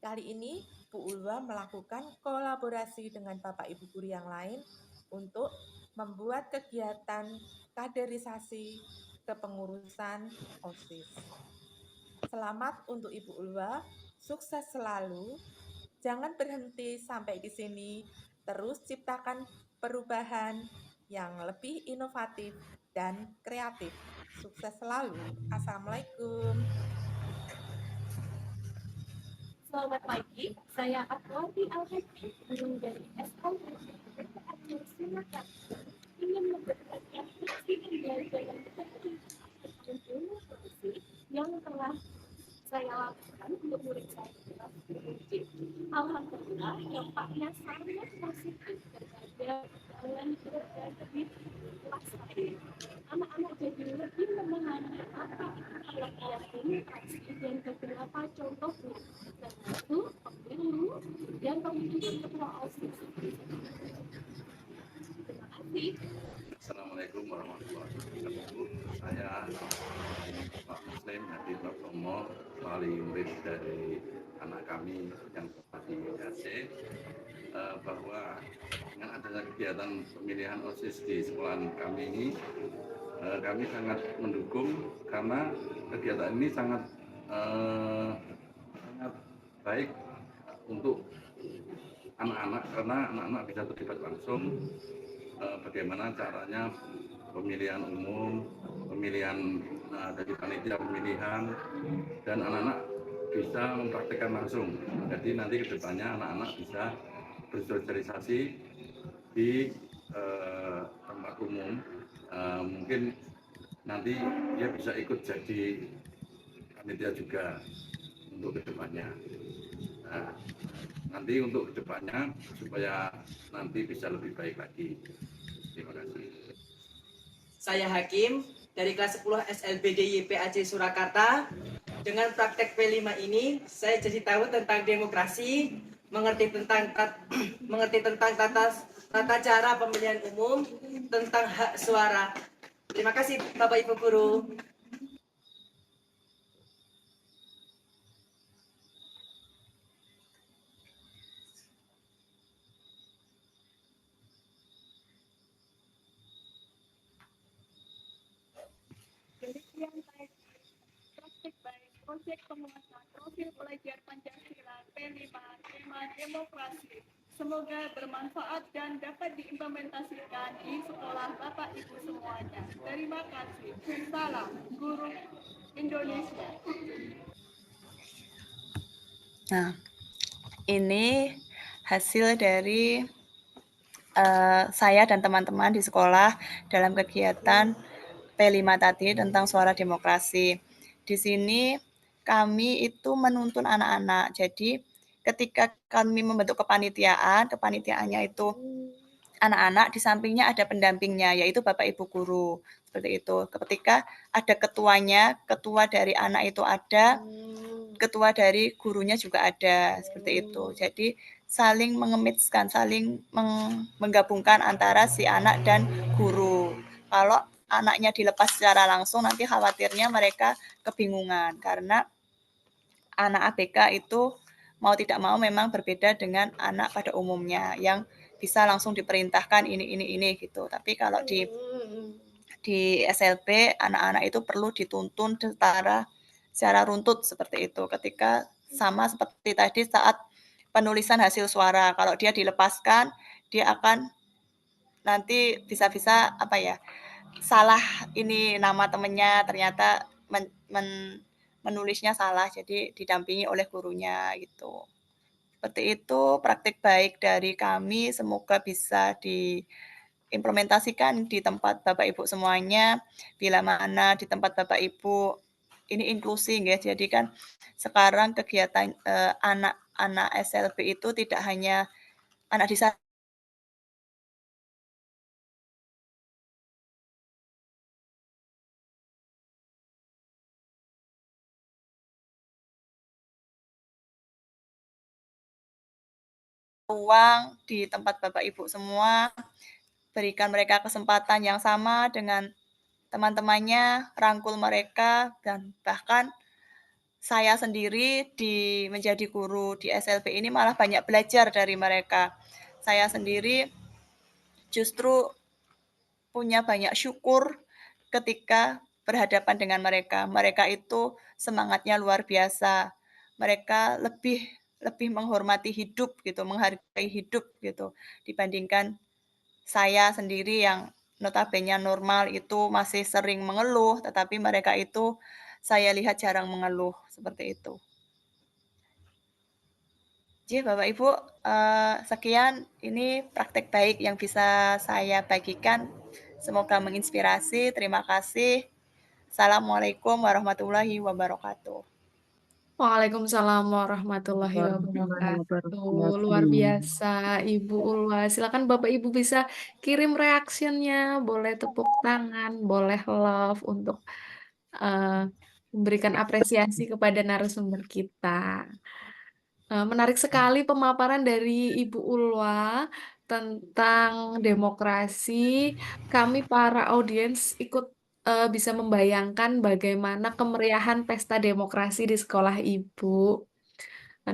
Speaker 5: Kali ini, Bu Ulwa melakukan kolaborasi dengan Bapak Ibu guru yang lain untuk membuat kegiatan kaderisasi kepengurusan OSIS. Selamat untuk Ibu Ulwa, sukses selalu. Jangan berhenti sampai di sini, terus ciptakan perubahan yang lebih inovatif dan kreatif. Sukses selalu. Assalamualaikum.
Speaker 6: Selamat pagi, saya Atwati Al-Hadi, guru dari SKM Aceh Surakarta. Ingin memberitakan fungsi pembelajaran teknik inovasi yang telah saya lakukan untuk murid saya di kelas berwujud. Alhamdulillah, dampaknya sangat positif terhadap jalan kerja di kelas saya. Anak-anak jadi lebih memahami apa pengertian demokrasi dan beberapa contohnya, termasuk pemilu dan pemilihan ketua OSIS. Terima kasih.
Speaker 7: Assalamualaikum warahmatullahi wabarakatuh. Saya Pak Muslim Hadi Pratomo, wali murid dari anak kami yang di Aceh, bahwa dengan adanya kegiatan pemilihan OSIS di sekolah kami ini, kami sangat mendukung karena kegiatan ini sangat baik untuk anak-anak, karena anak-anak bisa terlibat langsung bagaimana caranya pemilihan umum, pemilihan dari panitia pemilihan, dan anak-anak bisa mempraktikkan langsung. Jadi nanti kedepannya anak-anak bisa bersosialisasi di tempat umum. Mungkin nanti dia bisa ikut jadi panitia juga untuk kedepannya. Nah, nanti untuk kedepannya supaya nanti bisa lebih baik lagi. Terima kasih.
Speaker 8: Saya Hakim dari kelas 10 SLBD YP Aceh Surakarta. Dengan praktek P5 ini, saya jadi tahu tentang demokrasi, mengerti tentang tata cara pemilihan umum, tentang hak suara. Terima kasih Bapak Ibu Guru.
Speaker 6: Demikian tadi praktik baik proyek penguatan profil pelajar Pancasila P5 tema demokrasi. Semoga bermanfaat dan dapat diimplementasikan di sekolah Bapak Ibu semuanya. Terima kasih. Salam Guru Indonesia.
Speaker 3: Nah, ini hasil dari saya dan teman-teman di sekolah dalam kegiatan P5 tadi tentang suara demokrasi. Di sini kami itu menuntun anak-anak. Jadi ketika kami membentuk kepanitiaannya itu anak-anak, di sampingnya ada pendampingnya, yaitu Bapak Ibu guru, seperti itu. Ketika ada ketuanya, ketua dari anak itu ada, ketua dari gurunya juga ada, seperti itu. Jadi saling mengemitkan, saling menggabungkan antara si anak dan guru. Kalau anaknya dilepas secara langsung, nanti khawatirnya mereka kebingungan, karena anak ABK itu mau tidak mau memang berbeda dengan anak pada umumnya, yang bisa langsung diperintahkan ini gitu. Tapi kalau di SLB anak-anak itu perlu dituntun secara runtut seperti itu. Ketika sama seperti tadi saat penulisan hasil suara, kalau dia dilepaskan, dia akan nanti bisa-bisa salah ini nama temennya, ternyata menulisnya salah, jadi didampingi oleh gurunya gitu. Seperti itu praktik baik dari kami, semoga bisa diimplementasikan di tempat Bapak Ibu semuanya. Bila mana di tempat Bapak Ibu ini inklusi ya, jadi kan sekarang kegiatan anak-anak SLB itu tidak hanya anak disabilitas ruang di tempat Bapak Ibu semua, berikan mereka kesempatan yang sama dengan teman-temannya, rangkul mereka, dan bahkan saya sendiri menjadi guru di SLB ini malah banyak belajar dari mereka. Saya sendiri justru punya banyak syukur ketika berhadapan dengan mereka. Mereka itu semangatnya luar biasa. Mereka lebih menghormati hidup gitu, menghargai hidup gitu, dibandingkan saya sendiri yang notabene normal itu masih sering mengeluh, tetapi mereka itu saya lihat jarang mengeluh, seperti itu. Jadi Bapak Ibu, sekian ini praktek baik yang bisa saya bagikan. Semoga menginspirasi. Terima kasih. Assalamualaikum warahmatullahi wabarakatuh.
Speaker 1: Waalaikumsalam warahmatullahi
Speaker 2: Warahmatullahi
Speaker 1: wabarakatuh. Luar
Speaker 2: wabarakatuh.
Speaker 1: biasa, Ibu Ulwa. Silakan Bapak Ibu bisa kirim reactionnya, boleh tepuk tangan, boleh love untuk eh, memberikan apresiasi kepada narasumber kita. Menarik sekali pemaparan dari Ibu Ulwa tentang demokrasi. Kami para audiens ikut bisa membayangkan bagaimana kemeriahan pesta demokrasi di sekolah Ibu.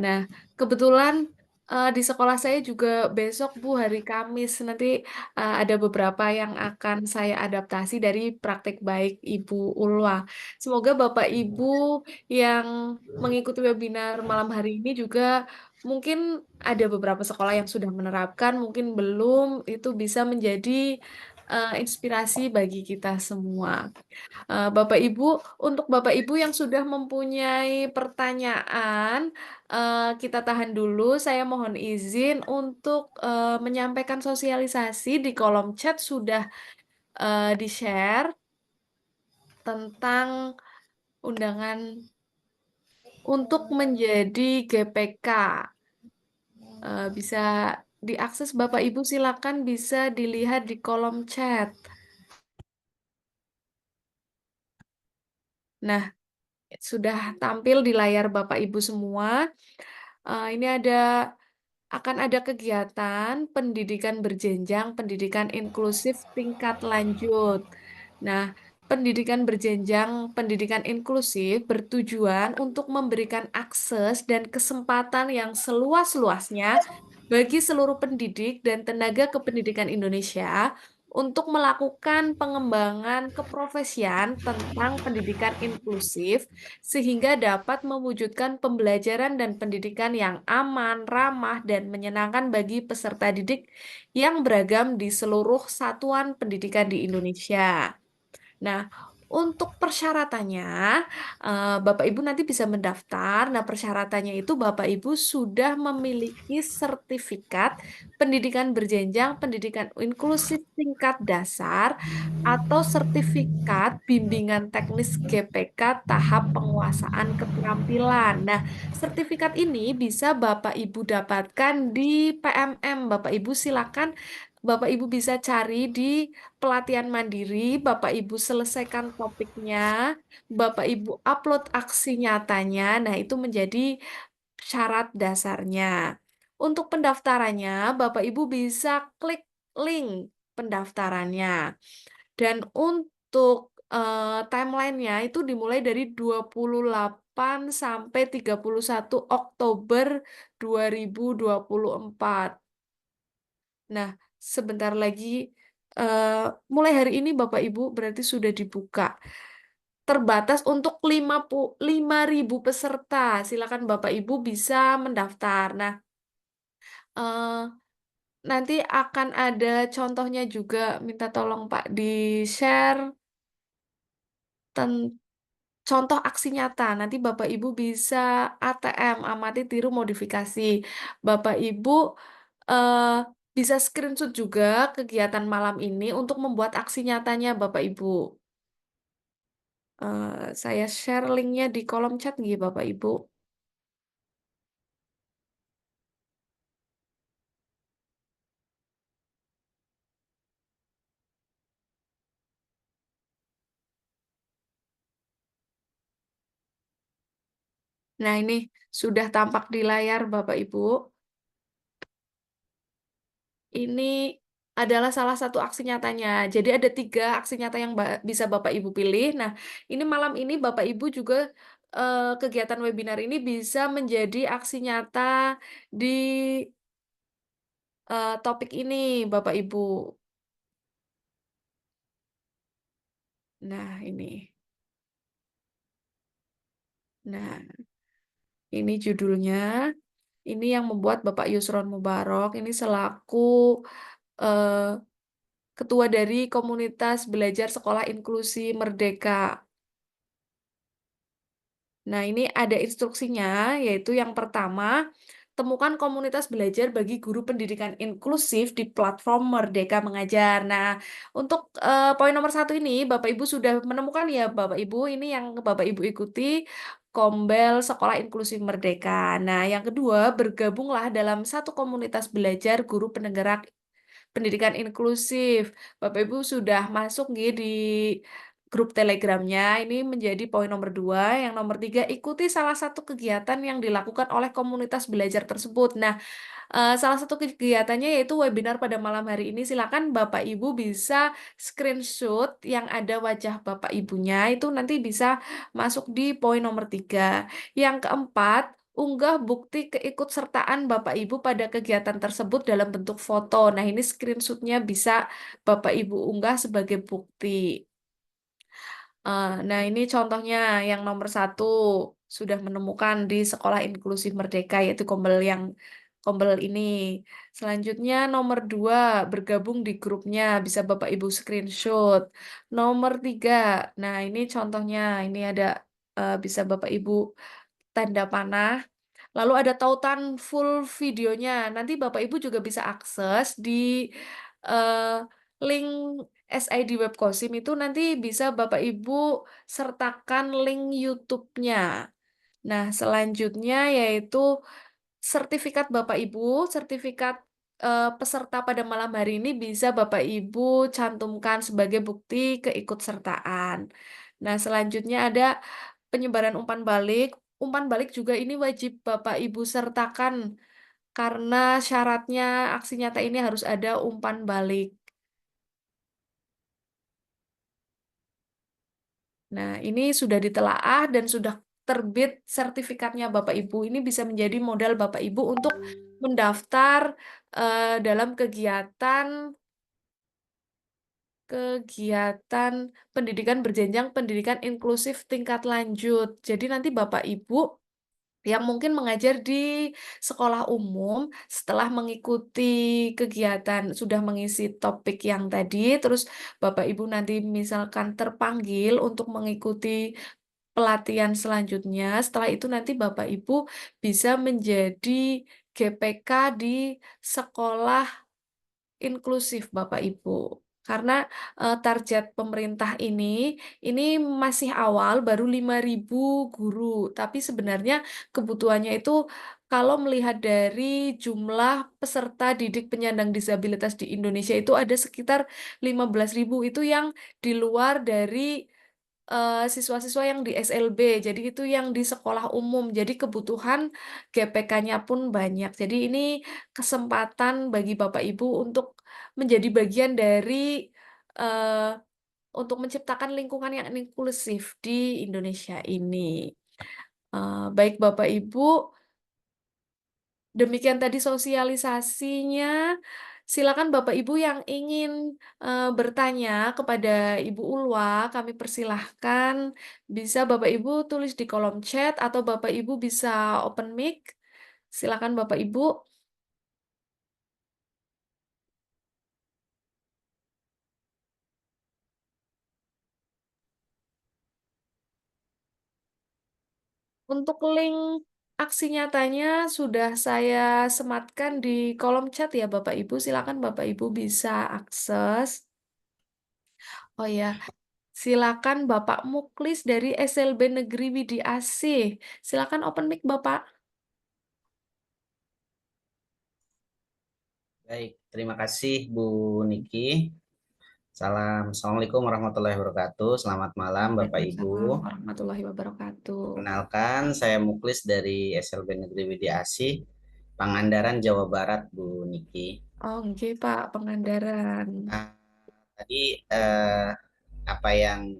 Speaker 1: Nah, kebetulan di sekolah saya juga besok Bu hari Kamis nanti ada beberapa yang akan saya adaptasi dari praktek baik Ibu Ulwa. Semoga Bapak Ibu yang mengikuti webinar malam hari ini juga mungkin ada beberapa sekolah yang sudah menerapkan, mungkin belum, itu bisa menjadi inspirasi bagi kita semua. Bapak Ibu, untuk Bapak Ibu yang sudah mempunyai pertanyaan, kita tahan dulu. Saya mohon izin untuk menyampaikan sosialisasi di kolom chat sudah di-share tentang undangan untuk menjadi GPK. Bisa diakses Bapak Ibu, silakan bisa dilihat di kolom chat. Nah, sudah tampil di layar Bapak Ibu semua. Ini akan ada kegiatan pendidikan berjenjang, pendidikan inklusif tingkat lanjut. Nah, pendidikan berjenjang, pendidikan inklusif bertujuan untuk memberikan akses dan kesempatan yang seluas-luasnya bagi seluruh pendidik dan tenaga kependidikan Indonesia untuk melakukan pengembangan keprofesian tentang pendidikan inklusif sehingga dapat mewujudkan pembelajaran dan pendidikan yang aman, ramah, dan menyenangkan bagi peserta didik yang beragam di seluruh satuan pendidikan di Indonesia. Nah, Untuk persyaratannya, Bapak Ibu nanti bisa mendaftar. Nah, persyaratannya itu Bapak Ibu sudah memiliki sertifikat pendidikan berjenjang, pendidikan inklusif tingkat dasar, atau sertifikat bimbingan teknis GPK tahap penguasaan keterampilan. Nah, sertifikat ini bisa Bapak Ibu dapatkan di PMM. Bapak Ibu silakan Bapak Ibu bisa cari di pelatihan mandiri, Bapak Ibu selesaikan topiknya, Bapak Ibu upload aksi nyatanya. Nah, itu menjadi syarat dasarnya. Untuk pendaftarannya, Bapak Ibu bisa klik link pendaftarannya. Dan untuk timelinenya itu dimulai dari 28 sampai 31 Oktober 2024. Nah, sebentar lagi, mulai hari ini Bapak Ibu berarti sudah dibuka. Terbatas untuk 5.000 peserta. Silakan Bapak Ibu bisa mendaftar. Nah, eee, nanti akan ada contohnya juga, minta tolong Pak di-share contoh aksi nyata. Nanti Bapak Ibu bisa ATM, amati tiru modifikasi. Bapak Ibu eh, bisa screenshot juga kegiatan malam ini untuk membuat aksi nyatanya, Bapak Ibu. Saya share linknya di kolom chat nih, Bapak Ibu. Nah, ini sudah tampak di layar, Bapak Ibu. Ini adalah salah satu aksi nyatanya. Jadi ada 3 aksi nyata yang bisa Bapak Ibu pilih. Nah, ini malam ini Bapak Ibu juga kegiatan webinar ini bisa menjadi aksi nyata di topik ini, Bapak Ibu. Nah, ini. Nah, ini judulnya. Ini yang membuat Bapak Yusron Mubarok ini selaku eh, ketua dari komunitas belajar sekolah inklusi Merdeka. Nah, ini ada instruksinya, yaitu yang pertama, temukan komunitas belajar bagi guru pendidikan inklusif di platform Merdeka Mengajar. Nah, untuk poin nomor 1 ini, Bapak Ibu sudah menemukan ya, Bapak Ibu, ini yang Bapak Ibu ikuti, Kombel Sekolah Inklusif Merdeka. Nah, yang kedua, bergabunglah dalam satu komunitas belajar guru penggerak pendidikan inklusif. Bapak Ibu sudah masuk nih di grup Telegramnya. Ini menjadi poin nomor 2. Yang nomor 3, ikuti salah satu kegiatan yang dilakukan oleh komunitas belajar tersebut. Nah, salah satu kegiatannya yaitu webinar pada malam hari ini. Silakan Bapak Ibu bisa screenshot yang ada wajah Bapak Ibunya. Itu nanti bisa masuk di poin nomor 3. Yang keempat, unggah bukti keikutsertaan Bapak Ibu pada kegiatan tersebut dalam bentuk foto. Nah, ini screenshotnya bisa Bapak Ibu unggah sebagai bukti. Nah, ini contohnya yang nomor 1 sudah menemukan di Sekolah Inklusif Merdeka, yaitu Kombel ini. Selanjutnya nomor 2 bergabung di grupnya, bisa Bapak Ibu screenshot. Nomor 3, nah ini contohnya, ini ada bisa Bapak Ibu tanda panah. Lalu ada tautan full videonya. Nanti Bapak Ibu juga bisa akses di eh, link SID Web Kosim itu nanti bisa Bapak Ibu sertakan link YouTube-nya. Nah, selanjutnya yaitu sertifikat Bapak Ibu, sertifikat peserta pada malam hari ini bisa Bapak Ibu cantumkan sebagai bukti keikutsertaan. Nah, selanjutnya ada penyebaran umpan balik. Umpan balik juga ini wajib Bapak Ibu sertakan karena syaratnya aksi nyata ini harus ada umpan balik. Nah, ini sudah ditelaah dan sudah terbit sertifikatnya Bapak Ibu. Ini bisa menjadi modal Bapak Ibu untuk mendaftar dalam kegiatan pendidikan berjenjang, pendidikan inklusif tingkat lanjut. Jadi nanti Bapak Ibu yang mungkin mengajar di sekolah umum setelah mengikuti kegiatan, sudah mengisi topik yang tadi, terus Bapak Ibu nanti misalkan terpanggil untuk mengikuti pelatihan selanjutnya, setelah itu nanti Bapak Ibu bisa menjadi GPK di sekolah inklusif Bapak Ibu. Karena, target pemerintah ini masih awal baru 5.000 guru, tapi sebenarnya kebutuhannya itu kalau melihat dari jumlah peserta didik penyandang disabilitas di Indonesia itu ada sekitar 15.000 itu yang di luar dari siswa-siswa yang di SLB, jadi itu yang di sekolah umum. Jadi kebutuhan GPK-nya pun banyak. Jadi ini kesempatan bagi Bapak Ibu untuk menjadi bagian dari, eee, untuk menciptakan lingkungan yang inklusif di Indonesia ini. Baik Bapak Ibu, demikian tadi sosialisasinya. Silakan Bapak Ibu yang ingin, bertanya kepada Ibu Ulwa, kami persilahkan. Bisa Bapak Ibu tulis di kolom chat atau Bapak Ibu bisa open mic. Silakan Bapak Ibu. Untuk link aksi nyatanya sudah saya sematkan di kolom chat ya Bapak Ibu, silakan Bapak Ibu bisa akses. Oh ya, silakan Bapak Muklis dari SLB Negeri Widi Asih. Silakan open mic Bapak.
Speaker 9: Baik, terima kasih Bu Niki. Assalamualaikum warahmatullahi wabarakatuh. Selamat malam Bapak Ibu.
Speaker 1: Waalaikumsalam warahmatullahi wabarakatuh.
Speaker 9: Kenalkan, saya Muklis dari SLB Negeri Widi Asih, Pangandaran, Jawa Barat, Bu Niki.
Speaker 1: Oh, nggih Pak, Pangandaran.
Speaker 9: Tadi apa yang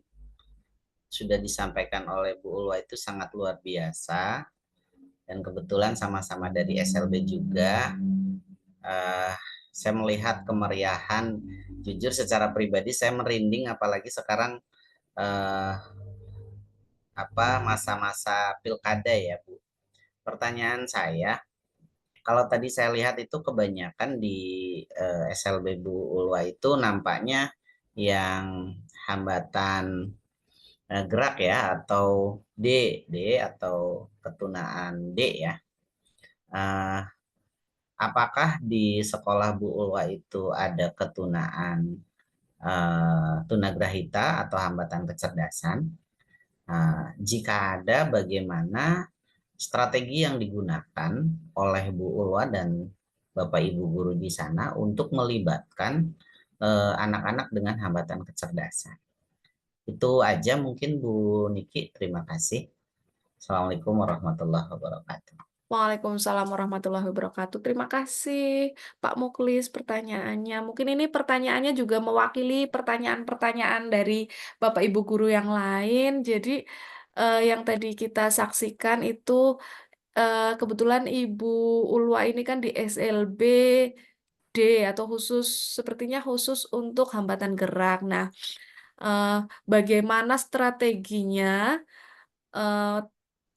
Speaker 9: sudah disampaikan oleh Bu Ulwa itu sangat luar biasa, dan kebetulan sama-sama dari SLB juga. Saya melihat kemeriahan, jujur secara pribadi saya merinding, apalagi sekarang masa-masa pilkada ya Bu. Pertanyaan saya, kalau tadi saya lihat itu kebanyakan di SLB Bu Ulwa itu nampaknya yang hambatan gerak ya, atau D atau ketunaan D ya. Apakah di sekolah Bu Ulwa itu ada ketunaan tunagrahita atau hambatan kecerdasan? Jika ada, bagaimana strategi yang digunakan oleh Bu Ulwa dan Bapak Ibu guru di sana untuk melibatkan anak-anak dengan hambatan kecerdasan? Itu aja mungkin Bu Niki, terima kasih. Assalamualaikum warahmatullahi wabarakatuh.
Speaker 1: Waalaikumsalam warahmatullahi wabarakatuh. Terima kasih Pak Muklis pertanyaannya. Mungkin ini pertanyaannya juga mewakili pertanyaan-pertanyaan dari Bapak Ibu guru yang lain. Jadi yang tadi kita saksikan itu kebetulan Ibu Ulwa ini kan di SLB D atau sepertinya khusus untuk hambatan gerak. Nah, bagaimana strateginya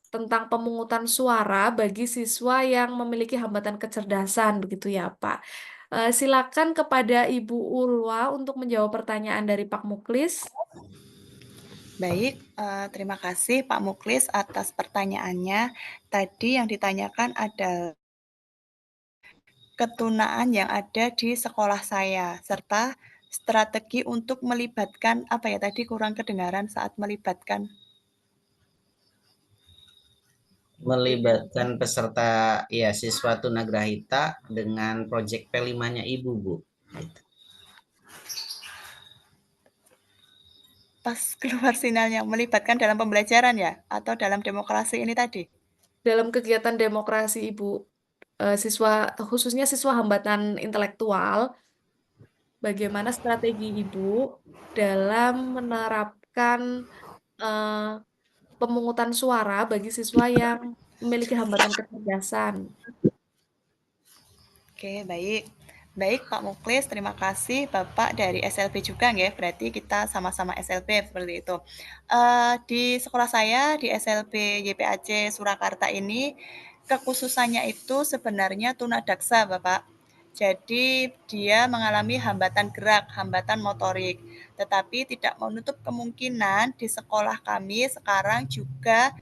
Speaker 1: tentang pemungutan suara bagi siswa yang memiliki hambatan kecerdasan, begitu ya, Pak. Silakan kepada Ibu Ulwa untuk menjawab pertanyaan dari Pak Muklis.
Speaker 3: Baik, terima kasih Pak Muklis atas pertanyaannya. Tadi yang ditanyakan adalah ketunaan yang ada di sekolah saya, serta strategi untuk melibatkan, apa ya tadi kurang kedengaran saat melibatkan.
Speaker 9: Melibatkan peserta ya siswa tunagrahita dengan proyek P5-nya Ibu, Bu. Gitu.
Speaker 3: Pas keluar sinyalnya, melibatkan dalam pembelajaran ya? Atau dalam demokrasi ini tadi?
Speaker 1: Dalam kegiatan demokrasi, Ibu, khususnya siswa hambatan intelektual, bagaimana strategi Ibu dalam menerapkan pemungutan suara bagi siswa yang memiliki hambatan kecerdasan?
Speaker 3: Oke, baik. Baik Pak Muklis, terima kasih Bapak dari SLB juga ya, berarti kita sama-sama SLB seperti itu. Di sekolah saya di SLB YPAC Surakarta ini kekhususannya itu sebenarnya tunadaksa Bapak. Jadi dia mengalami hambatan gerak, hambatan motorik. Tetapi tidak menutup kemungkinan di sekolah kami sekarang juga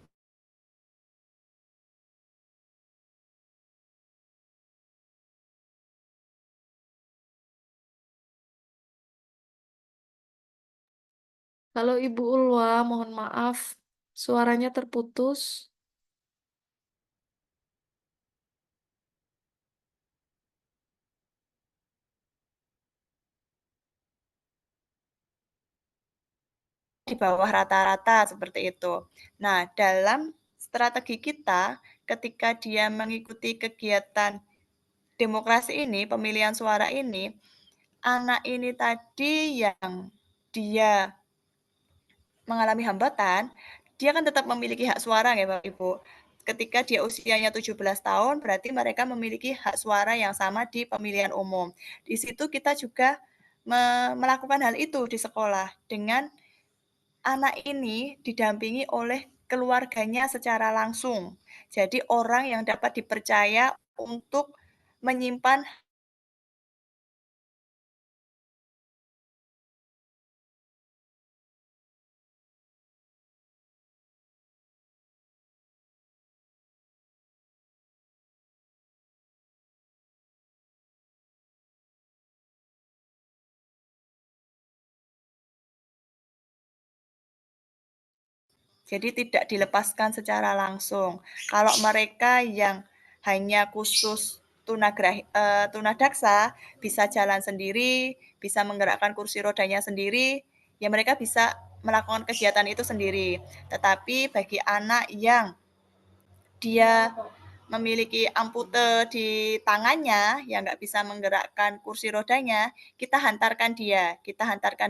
Speaker 1: Halo Ibu Ulwa, mohon maaf, suaranya terputus.
Speaker 3: di bawah rata-rata seperti itu. Nah, dalam strategi kita ketika dia mengikuti kegiatan demokrasi ini, pemilihan suara ini, anak ini tadi yang dia mengalami hambatan, dia kan tetap memiliki hak suara ya Bapak Ibu. Ketika dia usianya 17 tahun, berarti mereka memiliki hak suara yang sama di pemilihan umum. Di situ kita juga melakukan hal itu di sekolah dengan anak ini didampingi oleh keluarganya secara langsung. Jadi orang yang dapat dipercaya untuk menyimpan. Jadi tidak dilepaskan secara langsung. Kalau mereka yang hanya khusus tunadaksa bisa jalan sendiri, bisa menggerakkan kursi rodanya sendiri, ya mereka bisa melakukan kegiatan itu sendiri. Tetapi bagi anak yang dia memiliki ampute di tangannya yang nggak bisa menggerakkan kursi rodanya, kita hantarkan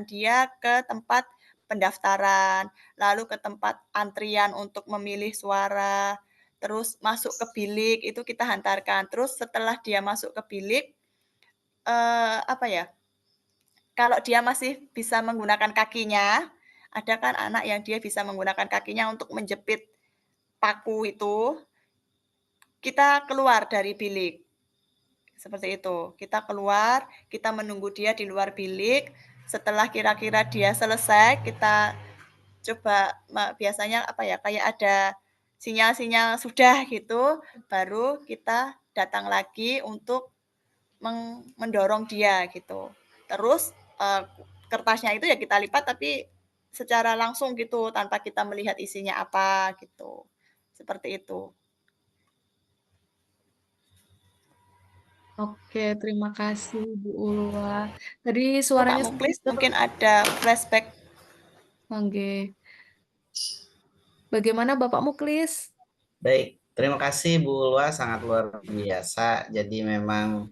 Speaker 3: dia ke tempat pendaftaran, lalu ke tempat antrian untuk memilih suara, terus masuk ke bilik itu kita hantarkan. Terus setelah dia masuk ke bilik, apa ya? Kalau dia masih bisa menggunakan kakinya, ada kan anak yang dia bisa menggunakan kakinya untuk menjepit paku itu, kita keluar dari bilik. Seperti itu. Kita keluar, kita menunggu dia di luar bilik. Setelah kira-kira dia selesai, kita coba biasanya apa ya? Kayak ada sinyal-sinyal sudah gitu, baru kita datang lagi untuk mendorong dia gitu. Terus kertasnya itu ya kita lipat tapi secara langsung gitu tanpa kita melihat isinya apa gitu. Seperti itu.
Speaker 1: Oke, terima kasih Bu Ulwa. Tadi
Speaker 3: Pak
Speaker 1: suaranya sempat
Speaker 3: Muklis mungkin ada flashback.
Speaker 1: Oke. Bagaimana Bapak Muklis?
Speaker 9: Baik, terima kasih Bu Ulwa, sangat luar biasa. Jadi memang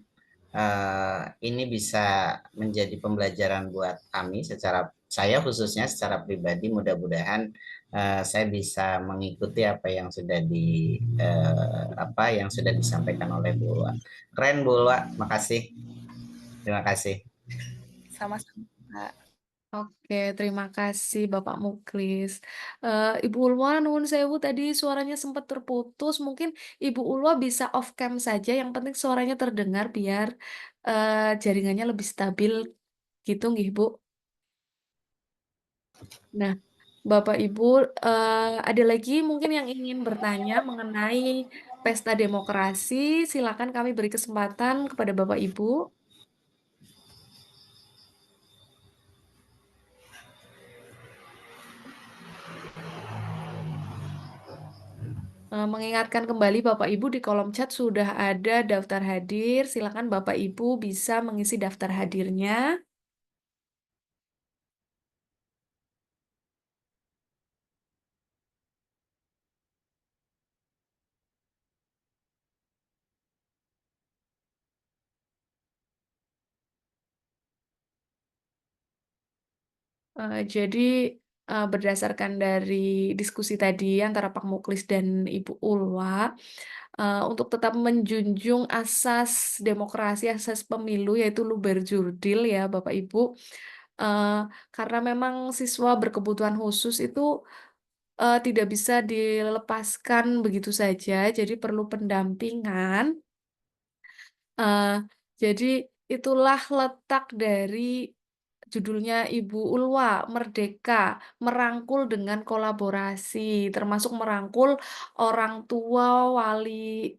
Speaker 9: ini bisa menjadi pembelajaran buat kami secara saya khususnya secara pribadi. Mudah-mudahan saya bisa mengikuti apa yang sudah disampaikan oleh Bu Ulwa. Keren Bu Ulwa, makasih. Terima kasih.
Speaker 3: Sama-sama, Pak.
Speaker 1: Oke, terima kasih Bapak Muklis. Ibu Ulwa, nuwun sewu tadi suaranya sempat terputus. Mungkin Ibu Ulwa bisa off cam saja. Yang penting suaranya terdengar biar jaringannya lebih stabil gitu, nggih Bu. Nah, Bapak Ibu, ada lagi mungkin yang ingin bertanya mengenai pesta demokrasi. Silakan kami beri kesempatan kepada Bapak Ibu. Mengingatkan kembali Bapak Ibu di kolom chat sudah ada daftar hadir. Silakan Bapak Ibu bisa mengisi daftar hadirnya. Jadi berdasarkan dari diskusi tadi antara Pak Muklis dan Ibu Ulwa, untuk tetap menjunjung asas demokrasi, asas pemilu yaitu luber jurdil ya Bapak Ibu, karena memang siswa berkebutuhan khusus itu, tidak bisa dilepaskan begitu saja, jadi perlu pendampingan. Jadi itulah letak dari judulnya Ibu Ulwa, Merdeka, merangkul dengan kolaborasi, termasuk merangkul orang tua, wali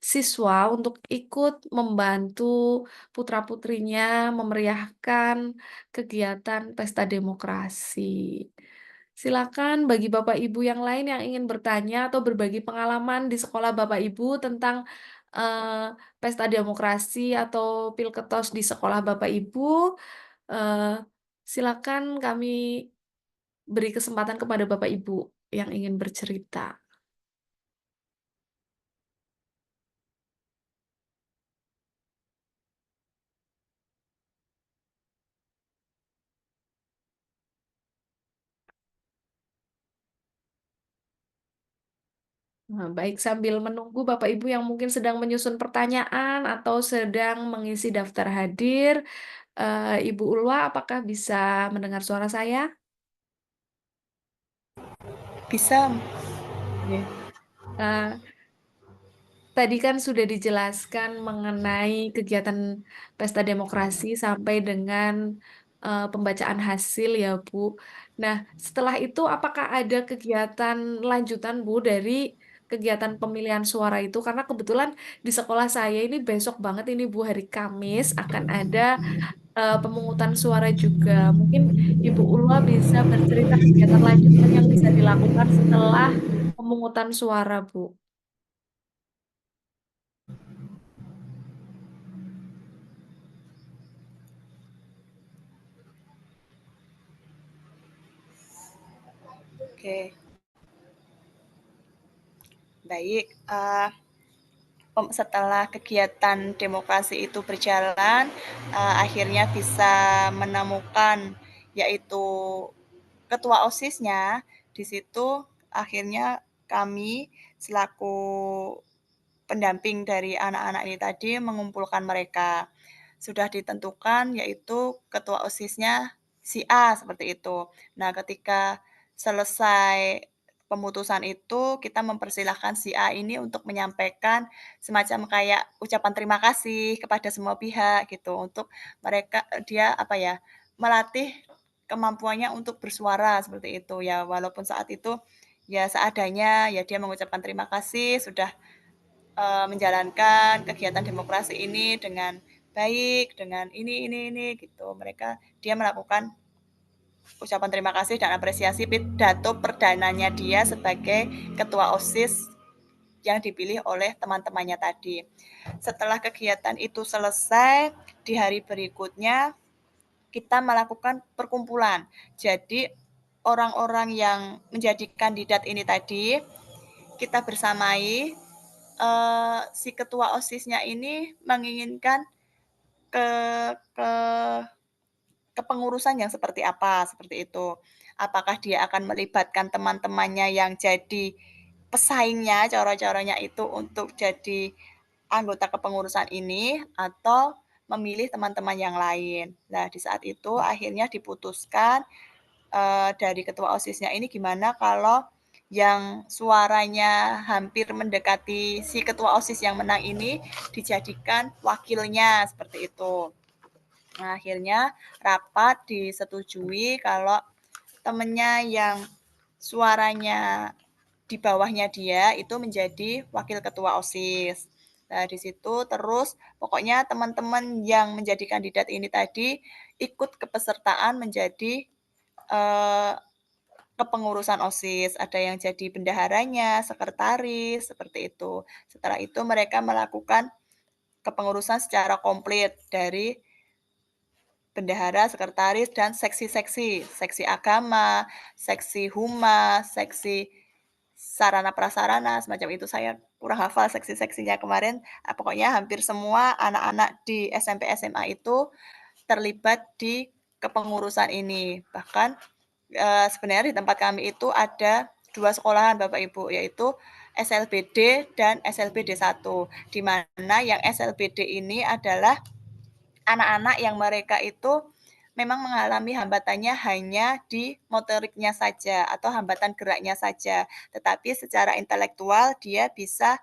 Speaker 1: siswa untuk ikut membantu putra-putrinya memeriahkan kegiatan pesta demokrasi. Silakan bagi Bapak Ibu yang lain yang ingin bertanya atau berbagi pengalaman di sekolah Bapak Ibu tentang, pesta demokrasi atau Pilketos di sekolah Bapak Ibu, silakan kami beri kesempatan kepada Bapak Ibu yang ingin bercerita. Nah, baik sambil menunggu Bapak Ibu yang mungkin sedang menyusun pertanyaan atau sedang mengisi daftar hadir, Ibu Ulwa apakah bisa mendengar suara saya?
Speaker 3: Bisa.
Speaker 1: Oke. Tadi kan sudah dijelaskan mengenai kegiatan pesta demokrasi sampai dengan pembacaan hasil ya, Bu. Nah, setelah itu apakah ada kegiatan lanjutan, Bu, dari kegiatan pemilihan suara itu? Karena kebetulan di sekolah saya ini besok banget ini, Bu, hari Kamis akan ada pemungutan suara juga. Mungkin Ibu Ulwa bisa bercerita kegiatan lanjutan yang bisa dilakukan setelah pemungutan suara, Bu.
Speaker 3: Oke. Baik, setelah kegiatan demokrasi itu berjalan, akhirnya bisa menemukan yaitu ketua OSIS-nya. Di situ akhirnya kami selaku pendamping dari anak-anak ini tadi mengumpulkan mereka. Sudah ditentukan yaitu ketua OSIS-nya si A seperti itu. Nah, ketika selesai pemutusan itu, kita mempersilahkan si A ini untuk menyampaikan semacam kayak ucapan terima kasih kepada semua pihak gitu, untuk mereka dia melatih kemampuannya untuk bersuara seperti itu ya. Walaupun saat itu ya seadanya, ya dia mengucapkan terima kasih sudah menjalankan kegiatan demokrasi ini dengan baik, dengan ini gitu. Dia melakukan ucapan terima kasih dan apresiasi pidato perdananya dia sebagai ketua OSIS yang dipilih oleh teman-temannya tadi. Setelah kegiatan itu selesai, di hari berikutnya kita melakukan perkumpulan. Jadi orang-orang yang menjadi kandidat ini tadi kita bersamai, si ketua OSIS-nya ini menginginkan ke ke kepengurusan yang seperti apa, seperti itu. Apakah dia akan melibatkan teman-temannya yang jadi pesaingnya, cara-caranya itu untuk jadi anggota kepengurusan ini, atau memilih teman-teman yang lain. Nah, di saat itu akhirnya diputuskan dari ketua OSIS-nya ini gimana kalau yang suaranya hampir mendekati si ketua OSIS yang menang ini dijadikan wakilnya, seperti itu. Nah, akhirnya rapat disetujui kalau temennya yang suaranya di bawahnya dia itu menjadi wakil ketua OSIS. Nah, di situ terus pokoknya teman-teman yang menjadi kandidat ini tadi ikut kepesertaan menjadi kepengurusan OSIS. Ada yang jadi bendaharanya, sekretaris, seperti itu. Setelah itu mereka melakukan kepengurusan secara komplit dari bendahara, sekretaris, dan seksi-seksi. Seksi agama, seksi humas, seksi sarana prasarana, semacam itu. Saya kurang hafal seksi-seksinya kemarin. Pokoknya hampir semua anak-anak di SMP SMA itu terlibat di kepengurusan ini. Bahkan sebenarnya di tempat kami itu ada 2 sekolahan Bapak Ibu, yaitu SLBD dan SLBD 1, di mana yang SLBD ini adalah anak-anak yang mereka itu memang mengalami hambatannya hanya di motoriknya saja atau hambatan geraknya saja, tetapi secara intelektual dia bisa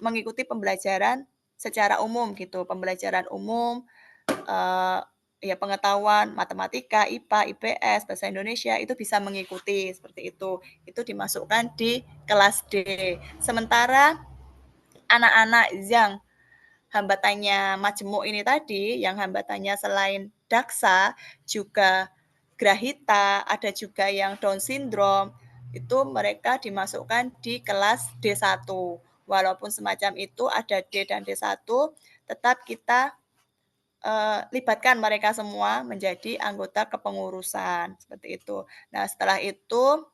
Speaker 3: mengikuti pembelajaran secara umum gitu, pembelajaran umum, ya pengetahuan matematika, IPA, IPS, bahasa Indonesia itu bisa mengikuti seperti itu. Itu dimasukkan di kelas D. Sementara anak-anak yang hambatannya majemuk ini tadi, yang hambatannya selain daksa juga grahita, ada juga yang Down syndrome, itu mereka dimasukkan di kelas D1. Walaupun semacam itu ada D dan D1, tetap kita libatkan mereka semua menjadi anggota kepengurusan, seperti itu. Nah, setelah itu,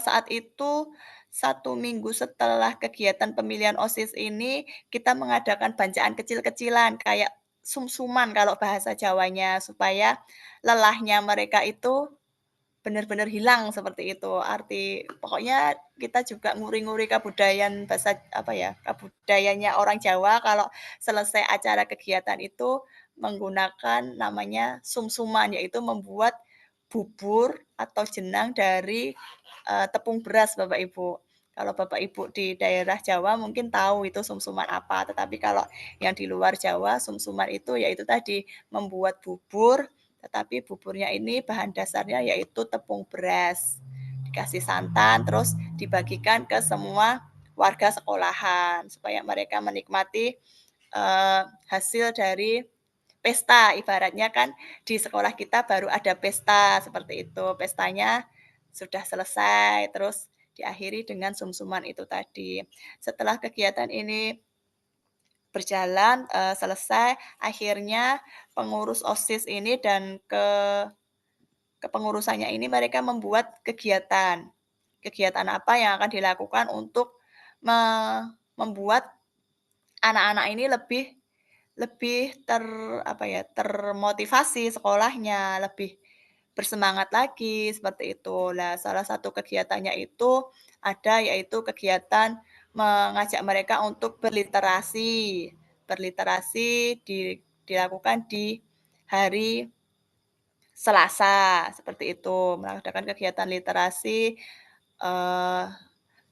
Speaker 3: saat itu 1 minggu setelah kegiatan pemilihan OSIS ini, kita mengadakan bancaan kecil-kecilan, kayak sum-suman kalau bahasa Jawanya, supaya lelahnya mereka itu benar-benar hilang seperti itu. Arti pokoknya kita juga nguri-nguri kebudayaan bahasa apa ya, kebudayanya orang Jawa kalau selesai acara kegiatan itu menggunakan namanya sum-suman, yaitu membuat bubur atau jenang dari tepung beras Bapak Ibu. Kalau Bapak Ibu di daerah Jawa mungkin tahu itu sum-suman apa, tetapi kalau yang di luar Jawa sum-suman itu yaitu tadi membuat bubur, tetapi buburnya ini bahan dasarnya yaitu tepung beras. Dikasih santan, terus dibagikan ke semua warga sekolahan supaya mereka menikmati hasil dari pesta. Ibaratnya kan di sekolah kita baru ada pesta seperti itu. Pestanya sudah selesai, terus diakhiri dengan sum-suman itu tadi. Setelah kegiatan ini berjalan, selesai, akhirnya pengurus OSIS ini dan kepengurusannya ini mereka membuat kegiatan. Kegiatan apa yang akan dilakukan untuk membuat anak-anak ini lebih lebih termotivasi sekolahnya, lebih bersemangat lagi, seperti itu. Nah, salah satu kegiatannya itu ada, yaitu kegiatan mengajak mereka untuk berliterasi. Berliterasi dilakukan di hari Selasa, seperti itu. Mengadakan kegiatan literasi,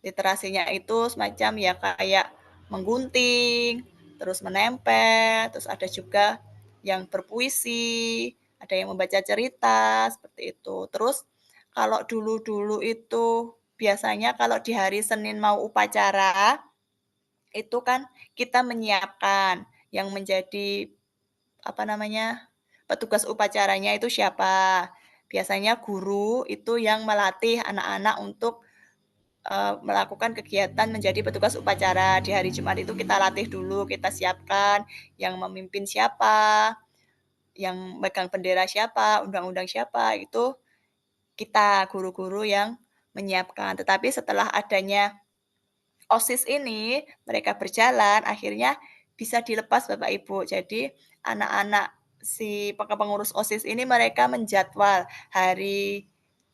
Speaker 3: literasinya itu semacam ya kayak menggunting, terus menempel, terus ada juga yang berpuisi, ada yang membaca cerita, seperti itu. Terus kalau dulu-dulu itu biasanya kalau di hari Senin mau upacara, itu kan kita menyiapkan yang menjadi petugas upacaranya itu siapa. Biasanya guru itu yang melatih anak-anak untuk melakukan kegiatan menjadi petugas upacara. Di hari Jumat itu kita latih dulu, kita siapkan yang memimpin siapa, yang megang bendera siapa, undang-undang siapa, itu kita guru-guru yang menyiapkan. Tetapi setelah adanya OSIS ini, mereka berjalan, akhirnya bisa dilepas Bapak Ibu. Jadi anak-anak si pengurus OSIS ini mereka menjadwal hari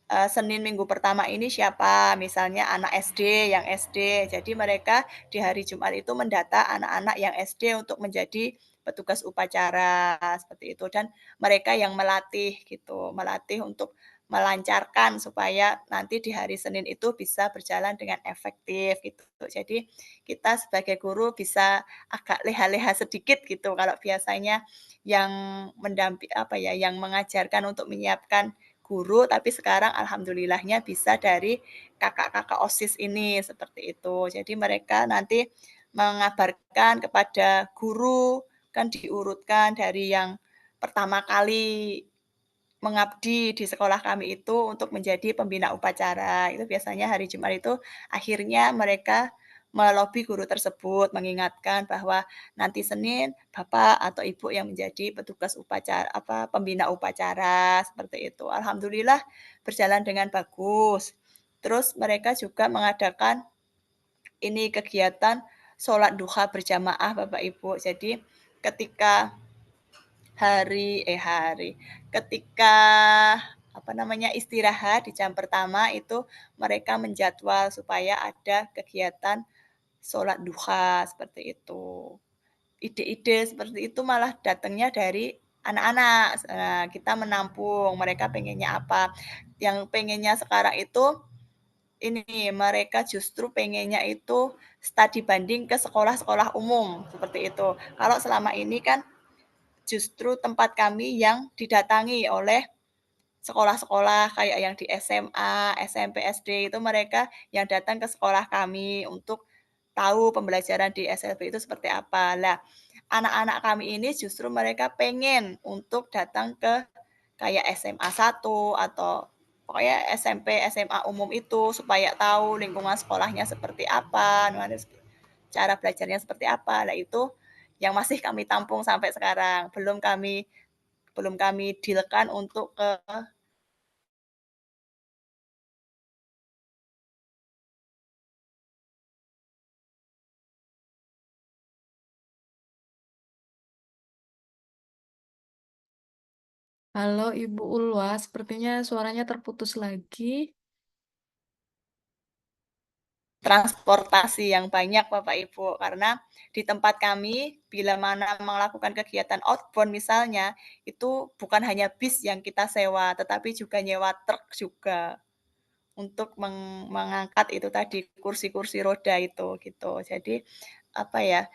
Speaker 3: Senin minggu pertama ini siapa, misalnya anak SD, yang SD. Jadi mereka di hari Jumat itu mendata anak-anak yang SD untuk menjadi petugas upacara, seperti itu. Dan mereka yang melatih gitu, melatih untuk melancarkan supaya nanti di hari Senin itu bisa berjalan dengan efektif gitu. Jadi kita sebagai guru bisa agak leha-leha sedikit gitu kalau biasanya yang yang mengajarkan untuk menyiapkan guru, tapi sekarang alhamdulillahnya bisa dari kakak-kakak OSIS ini, seperti itu. Jadi mereka nanti mengabarkan kepada guru, kan diurutkan dari yang pertama kali mengabdi di sekolah kami itu untuk menjadi pembina upacara. Itu biasanya hari Jumat itu akhirnya mereka melobi guru tersebut, mengingatkan bahwa nanti Senin Bapak atau Ibu yang menjadi petugas upacara pembina upacara, seperti itu. Alhamdulillah berjalan dengan bagus. Terus mereka juga mengadakan ini kegiatan sholat duha berjamaah Bapak Ibu. Jadi ketika ketika istirahat di jam pertama itu mereka menjadwal supaya ada kegiatan sholat duha seperti itu. Ide-ide seperti itu malah datangnya dari anak-anak. Nah, kita menampung mereka pengennya apa. Yang pengennya sekarang itu ini mereka justru pengennya itu studi banding ke sekolah-sekolah umum seperti itu. Kalau selama ini kan justru tempat kami yang didatangi oleh sekolah-sekolah kayak yang di SMA, SMP, SD itu mereka yang datang ke sekolah kami untuk tahu pembelajaran di SLB itu seperti apa. Lah, anak-anak kami ini justru mereka pengen untuk datang ke kayak SMA 1 atau pokoknya SMP, SMA umum itu supaya tahu lingkungan sekolahnya seperti apa, cara belajarnya seperti apa. Lah itu yang masih kami tampung sampai sekarang. Belum kami dealkan untuk ke
Speaker 1: Halo Ibu Ulwa, sepertinya suaranya terputus lagi.
Speaker 3: transportasi yang banyak Bapak Ibu, karena di tempat kami bila mana melakukan kegiatan outbound misalnya, itu bukan hanya bis yang kita sewa, tetapi juga nyewa truk juga untuk mengangkat itu tadi kursi-kursi roda itu gitu. Jadi apa ya,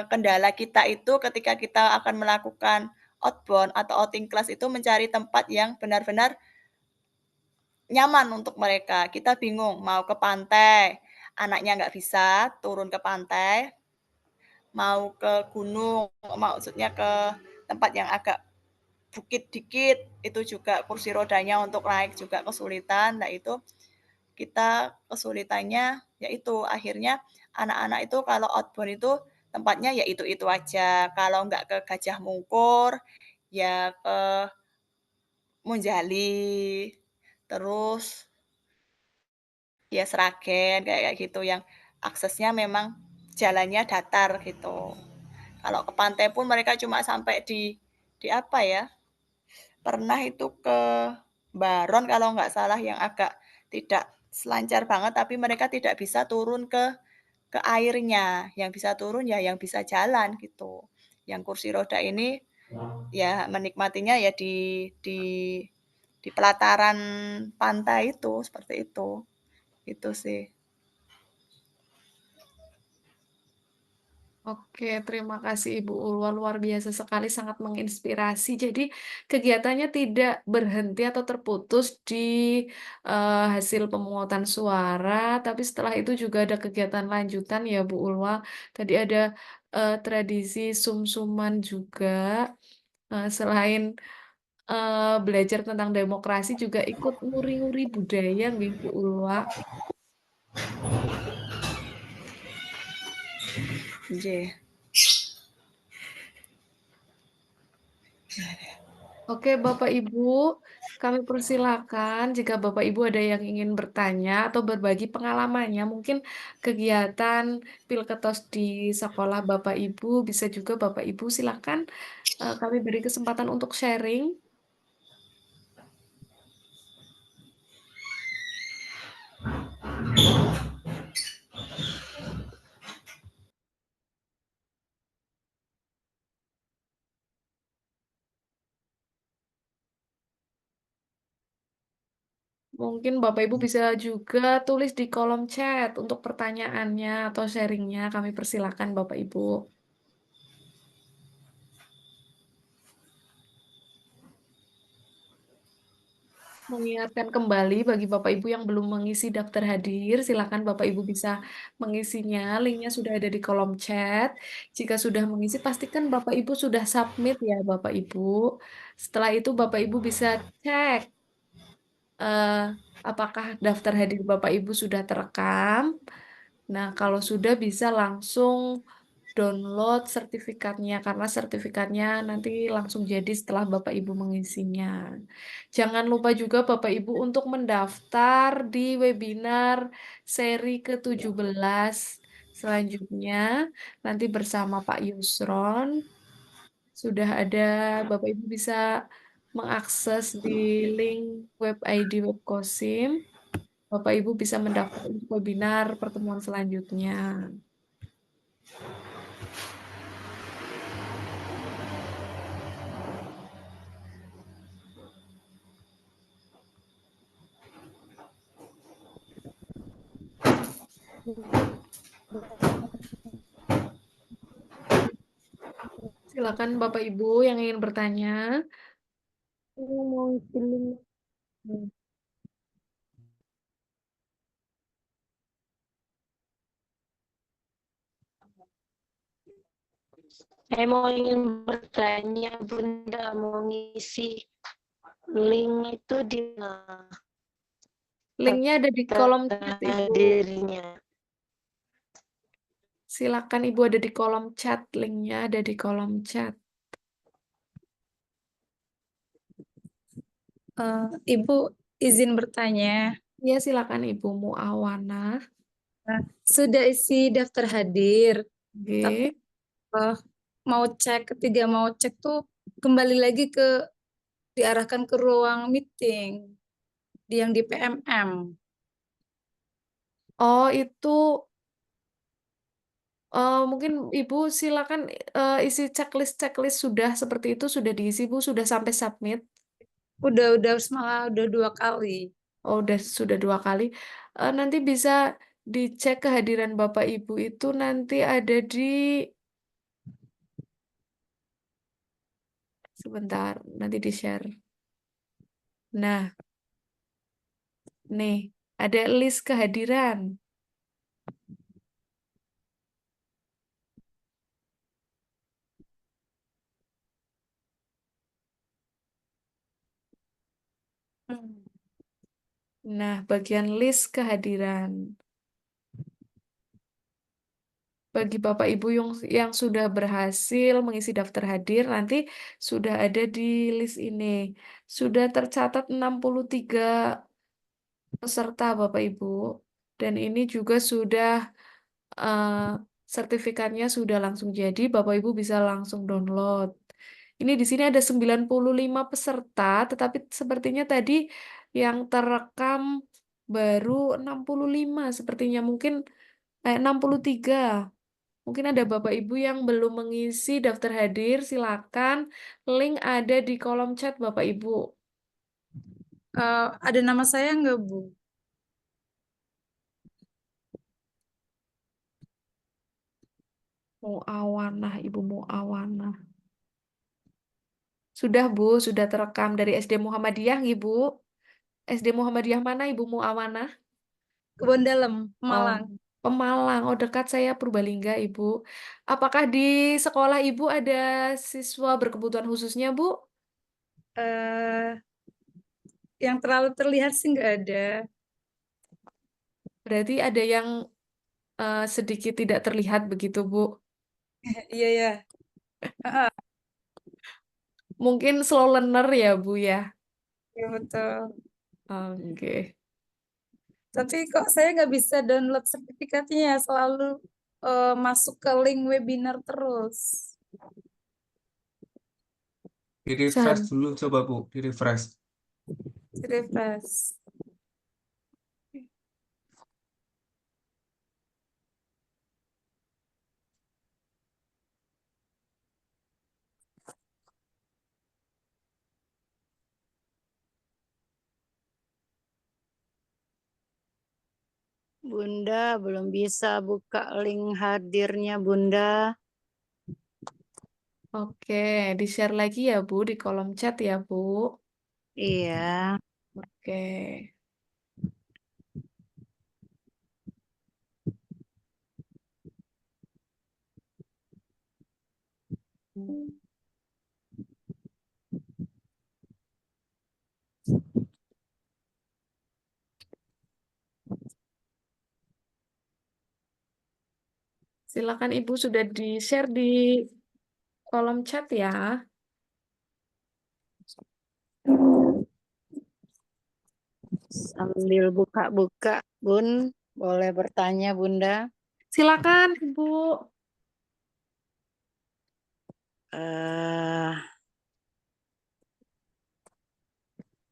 Speaker 3: kendala kita itu ketika kita akan melakukan outbound atau outing class itu mencari tempat yang benar-benar nyaman untuk mereka. Kita bingung mau ke pantai, anaknya nggak bisa turun ke pantai, mau ke gunung, maksudnya ke tempat yang agak bukit dikit, itu juga kursi rodanya untuk naik juga kesulitan. Nah itu kita kesulitannya yaitu akhirnya anak-anak itu kalau outbound itu tempatnya ya itu aja. Kalau nggak ke Gajah Mungkur, ya ke Monjali, terus ya Sragen kayak gitu yang aksesnya memang jalannya datar gitu. Kalau ke pantai pun mereka cuma sampai di apa ya? Pernah itu ke Baron kalau nggak salah yang agak tidak selancar banget tapi mereka tidak bisa turun ke airnya. Yang bisa turun ya yang bisa jalan gitu. Yang kursi roda ini ya menikmatinya ya di pelataran pantai itu seperti itu. Itu sih.
Speaker 1: Oke, terima kasih Ibu Ulwa, luar biasa sekali, sangat menginspirasi. Jadi kegiatannya tidak berhenti atau terputus di hasil pemungutan suara, tapi setelah itu juga ada kegiatan lanjutan ya Bu Ulwa. Tadi ada tradisi sum-suman juga. Selain belajar tentang demokrasi juga ikut nguri-nguri budaya nggih Bu Ulwa.
Speaker 3: Nggih.
Speaker 1: Oke, Bapak Ibu, kami persilakan jika Bapak Ibu ada yang ingin bertanya atau berbagi pengalamannya, mungkin kegiatan Pilketos di sekolah Bapak Ibu, bisa juga Bapak Ibu silakan kami beri kesempatan untuk sharing. Mungkin Bapak Ibu bisa juga tulis di kolom chat untuk pertanyaannya atau sharingnya. Kami persilakan Bapak Ibu. Mengingatkan kembali bagi Bapak Ibu yang belum mengisi daftar hadir, silakan Bapak Ibu bisa mengisinya. Linknya sudah ada di kolom chat. Jika sudah mengisi, pastikan Bapak Ibu sudah submit ya Bapak Ibu. Setelah itu Bapak Ibu bisa cek eh, apakah daftar hadir Bapak Ibu sudah terekam. Nah, kalau sudah bisa langsung download sertifikatnya karena sertifikatnya nanti langsung jadi setelah Bapak Ibu mengisinya. Jangan lupa juga Bapak Ibu untuk mendaftar di webinar seri ke-17 selanjutnya nanti bersama Pak Yusron. Sudah ada Bapak Ibu bisa mengakses di link web ID Web Kosim, Bapak Ibu bisa mendaftar untuk webinar pertemuan selanjutnya. Silakan Bapak Ibu yang ingin bertanya.
Speaker 2: Mau isi link. Saya mau ingin bertanya, Bunda, mau ngisi link itu di
Speaker 1: Linknya ada di kolom chat, Ibu.
Speaker 2: dirinya.
Speaker 1: Silakan Ibu, ada di kolom chat. Linknya ada di kolom chat.
Speaker 10: Ibu izin bertanya,
Speaker 1: Ya, silakan Ibu Muawana.
Speaker 10: sudah isi daftar hadir, tapi
Speaker 1: Oke.
Speaker 10: mau cek, ketika mau cek tuh kembali lagi ke diarahkan ke ruang meeting yang di PMM.
Speaker 1: Oh, itu mungkin Ibu silakan isi checklist sudah seperti itu, sudah diisi Bu, sudah sampai submit.
Speaker 10: Udah malah udah 2 kali.
Speaker 1: Oh, sudah 2 kali. Nanti bisa dicek kehadiran Bapak Ibu itu nanti ada di sebentar, nanti di-share. Nah, nih, ada list kehadiran. Nah, bagian list kehadiran. Bagi Bapak Ibu yang sudah berhasil mengisi daftar hadir, nanti sudah ada di list ini. Sudah tercatat 63 peserta Bapak Ibu. Dan ini juga sudah sertifikatnya sudah langsung jadi, Bapak Ibu bisa langsung download. Ini di sini ada 95 peserta, tetapi sepertinya tadi yang terekam baru 65, sepertinya mungkin 63. Mungkin ada Bapak Ibu yang belum mengisi daftar hadir, silakan. Link ada di kolom chat Bapak Ibu.
Speaker 10: Ada nama saya nggak, Bu?
Speaker 1: Muawanah, Ibu Muawanah. Sudah Bu, sudah terekam dari SD Muhammadiyah, Ibu. SD Muhammadiyah mana Ibu Muawanah?
Speaker 10: Kebon Dalam,
Speaker 1: Oh,
Speaker 10: Malang.
Speaker 1: Pemalang. Oh, dekat saya Purbalingga, Ibu. Apakah di sekolah Ibu ada siswa berkebutuhan khususnya, Bu?
Speaker 10: Yang terlalu terlihat sih nggak ada.
Speaker 1: Berarti ada yang sedikit tidak terlihat begitu, Bu.
Speaker 10: Iya ya.
Speaker 1: Mungkin slow learner ya, Bu ya.
Speaker 10: Iya betul.
Speaker 1: Oke.
Speaker 10: Tapi kok saya nggak bisa download sertifikatnya, selalu masuk ke link webinar terus.
Speaker 11: Di refresh dulu coba Bu, di refresh.
Speaker 10: Refresh.
Speaker 2: Bunda belum bisa buka link hadirnya, Bunda.
Speaker 1: Oke, di-share lagi ya, Bu, di kolom chat ya, Bu.
Speaker 2: Iya.
Speaker 1: Oke. Silakan Ibu sudah di-share di kolom chat ya.
Speaker 2: Sambil buka-buka, Bun, boleh bertanya, Bunda?
Speaker 1: Silakan, Ibu.
Speaker 2: Eh,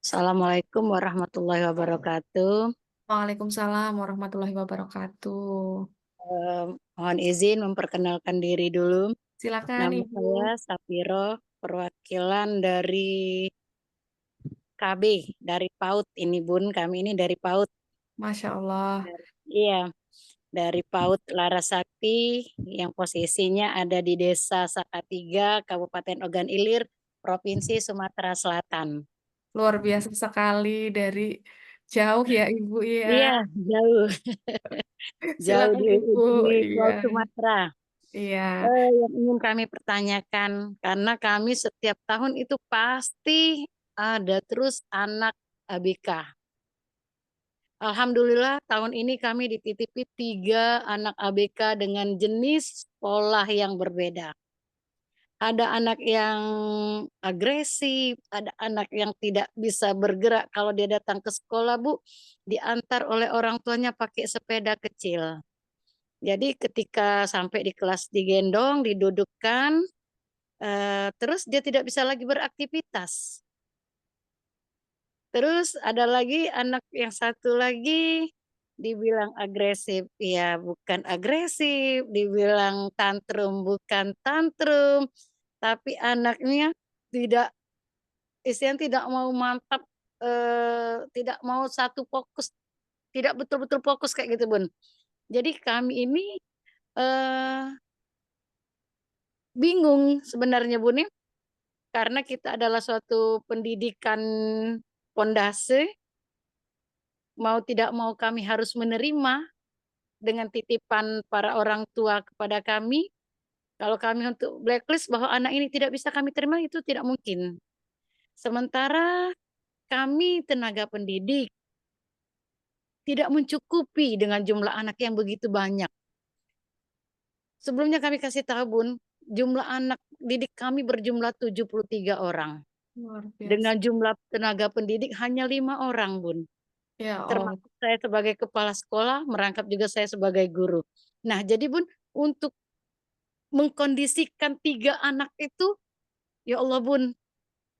Speaker 2: Assalamualaikum warahmatullahi wabarakatuh.
Speaker 1: Waalaikumsalam warahmatullahi wabarakatuh.
Speaker 2: Mohon izin memperkenalkan diri dulu.
Speaker 1: Silakan
Speaker 2: Nama
Speaker 1: Ibu.
Speaker 2: saya Sapiro, perwakilan dari KB, dari PAUD ini Bun, kami ini dari PAUD.
Speaker 1: Masya Allah.
Speaker 2: Iya, dari PAUD Larasakti yang posisinya ada di Desa Sakatiga, Kabupaten Ogan Ilir, Provinsi Sumatera Selatan.
Speaker 1: Luar biasa sekali dari jauh ya Ibu ya.
Speaker 2: Iya, jauh. Jauh
Speaker 1: Silakan
Speaker 2: di
Speaker 1: Ibu. Iya.
Speaker 2: Pulau Sumatera.
Speaker 1: Iya.
Speaker 2: Yang ingin kami pertanyakan, karena kami setiap tahun itu pasti ada terus anak ABK. Alhamdulillah tahun ini kami dititipi 3 anak ABK dengan jenis sekolah yang berbeda. Ada anak yang agresif, ada anak yang tidak bisa bergerak kalau dia datang ke sekolah, Bu, diantar oleh orang tuanya pakai sepeda kecil. Jadi ketika sampai di kelas digendong, didudukkan, terus dia tidak bisa lagi beraktivitas. Terus ada lagi anak yang satu lagi dibilang agresif, ya bukan agresif, dibilang tantrum, bukan tantrum, tapi anaknya tidak istilahnya tidak mau mantap, tidak mau satu fokus, tidak betul-betul fokus kayak gitu, Bun. Jadi kami ini, eee, bingung sebenarnya, Bun, ya, karena kita adalah suatu pendidikan pondase, mau tidak mau kami harus menerima dengan titipan para orang tua kepada kami. Kalau kami untuk blacklist bahwa anak ini tidak bisa kami terima itu tidak mungkin. Sementara kami tenaga pendidik tidak mencukupi dengan jumlah anak yang begitu banyak. Sebelumnya kami kasih tahu, Bun, jumlah anak didik kami berjumlah 73 orang.
Speaker 1: Luar biasa.
Speaker 2: Dengan jumlah tenaga pendidik hanya 5 orang, Bun.
Speaker 1: Ya Allah.
Speaker 2: Termasuk saya sebagai kepala sekolah, merangkap juga saya sebagai guru. Nah, jadi Bun, untuk mengkondisikan 3 anak itu, ya Allah Bun,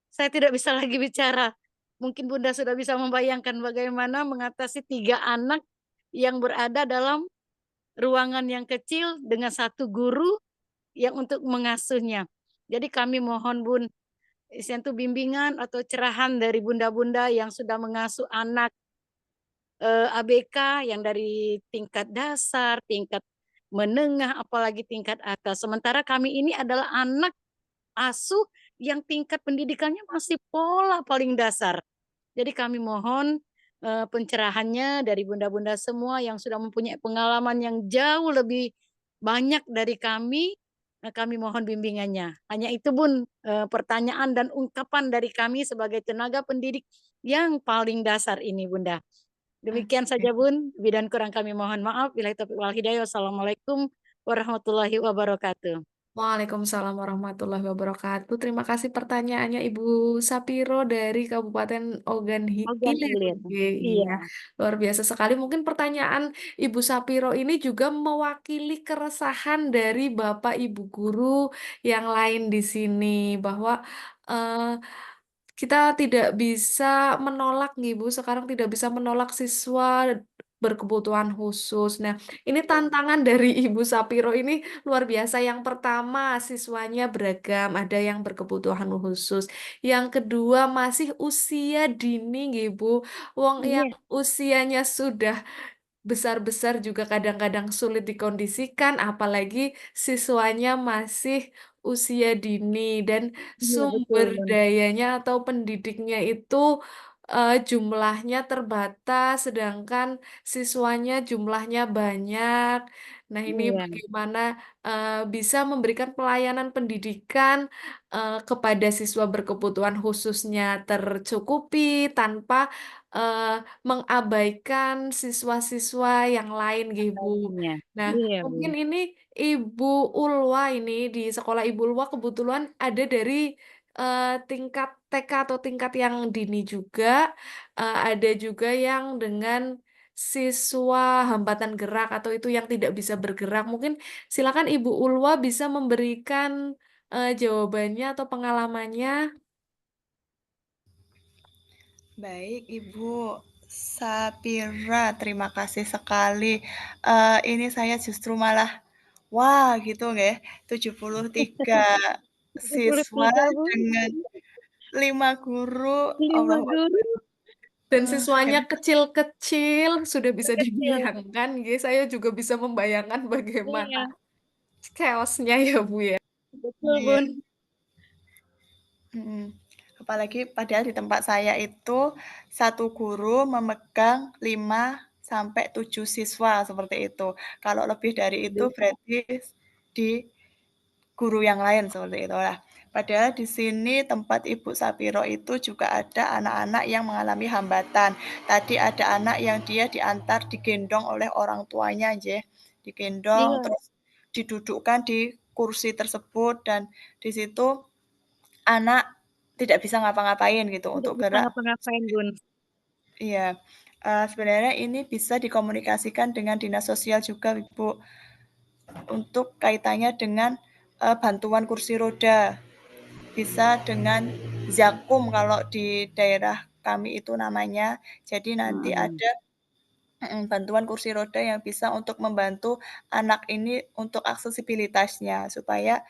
Speaker 2: saya tidak bisa lagi bicara. Mungkin Bunda sudah bisa membayangkan bagaimana mengatasi 3 anak yang berada dalam ruangan yang kecil dengan 1 guru yang untuk mengasuhnya. Jadi kami mohon Bun, itu bimbingan atau cerahan dari bunda-bunda yang sudah mengasuh anak ABK yang dari tingkat dasar, tingkat menengah, apalagi tingkat atas. Sementara kami ini adalah anak asuh yang tingkat pendidikannya masih pola paling dasar. Jadi kami mohon pencerahannya dari bunda-bunda semua yang sudah mempunyai pengalaman yang jauh lebih banyak dari kami. Kami mohon bimbingannya. Hanya itu Bun, pertanyaan dan ungkapan dari kami sebagai tenaga pendidik yang paling dasar ini Bunda. Demikian saja Bun, lebih dan kurang kami mohon maaf. Billahi taufiq wal hidayah. Wassalamualaikum warahmatullahi wabarakatuh.
Speaker 1: Waalaikumsalam warahmatullahi wabarakatuh. Terima kasih pertanyaannya Ibu Sapiro dari Kabupaten Ogan
Speaker 2: Ogan
Speaker 1: Ilir.
Speaker 2: Ilir.
Speaker 1: Iya,
Speaker 2: Iya.
Speaker 1: luar biasa sekali. Mungkin pertanyaan Ibu Sapiro ini juga mewakili keresahan dari Bapak Ibu guru yang lain di sini bahwa eh, kita tidak bisa menolak nih Bu, sekarang tidak bisa menolak siswa berkebutuhan khusus. Nah, ini tantangan dari Ibu Sapiro ini luar biasa. Yang pertama, siswanya beragam, ada yang berkebutuhan khusus. Yang kedua, masih usia dini, nggih, Bu. Wong yang
Speaker 2: Iya.
Speaker 1: usianya sudah besar-besar juga kadang-kadang sulit dikondisikan, apalagi siswanya masih usia dini dan
Speaker 2: Iya betul,
Speaker 1: sumber
Speaker 2: Bun.
Speaker 1: dayanya atau pendidiknya itu jumlahnya terbatas, sedangkan siswanya jumlahnya banyak. Nah, ini
Speaker 2: Iya.
Speaker 1: bagaimana bisa memberikan pelayanan pendidikan kepada siswa berkebutuhan khususnya tercukupi tanpa mengabaikan siswa-siswa yang lain gitu, Bu.
Speaker 2: Lainnya.
Speaker 1: Nah,
Speaker 2: Iya,
Speaker 1: mungkin
Speaker 2: Bun.
Speaker 1: ini Ibu Ulwa ini di sekolah Ibu Ulwa kebetulan ada dari tingkat TK atau tingkat yang dini juga, ada juga yang dengan siswa hambatan gerak atau itu yang tidak bisa bergerak. Mungkin silakan Ibu Ulwa bisa memberikan jawabannya atau pengalamannya.
Speaker 3: Baik, Ibu Sapira, terima kasih sekali. Ini saya justru malah, wah gitu nggih, 73 siswa
Speaker 2: 73 Bu,
Speaker 3: dengan 5 guru,
Speaker 2: 5
Speaker 3: Allahu
Speaker 2: guru,
Speaker 3: Akbar.
Speaker 1: Dan siswanya
Speaker 3: Hebat.
Speaker 1: kecil-kecil, sudah bisa
Speaker 2: kecil.
Speaker 1: dibayangkan nggih, saya juga bisa membayangkan bagaimana
Speaker 2: Iya,
Speaker 1: chaos-nya ya, Bu, ya.
Speaker 2: betul
Speaker 3: Iya.
Speaker 2: Bun.
Speaker 3: Apalagi padahal di tempat saya itu satu guru memegang 5 sampai 7 siswa seperti itu. Kalau lebih dari itu
Speaker 2: Aduh,
Speaker 3: berarti di guru yang lain seperti itu. Nah, padahal di sini tempat Ibu Sapiro itu juga ada anak-anak yang mengalami hambatan. Tadi ada anak yang dia diantar digendong oleh orang tuanya, nggih. Digendong
Speaker 2: iya,
Speaker 3: terus didudukkan di kursi tersebut dan di situ anak tidak bisa ngapa-ngapain gitu
Speaker 2: tidak
Speaker 3: untuk
Speaker 2: bisa
Speaker 3: gerak.
Speaker 2: ngapa-ngapain Bun.
Speaker 3: Iya, sebenarnya ini bisa dikomunikasikan dengan dinas sosial juga, Ibu, untuk kaitannya dengan, bantuan kursi roda. Bisa dengan Zakum kalau di daerah kami itu namanya. Jadi nanti
Speaker 2: Mhm.
Speaker 3: ada bantuan kursi roda yang bisa untuk membantu anak ini untuk aksesibilitasnya supaya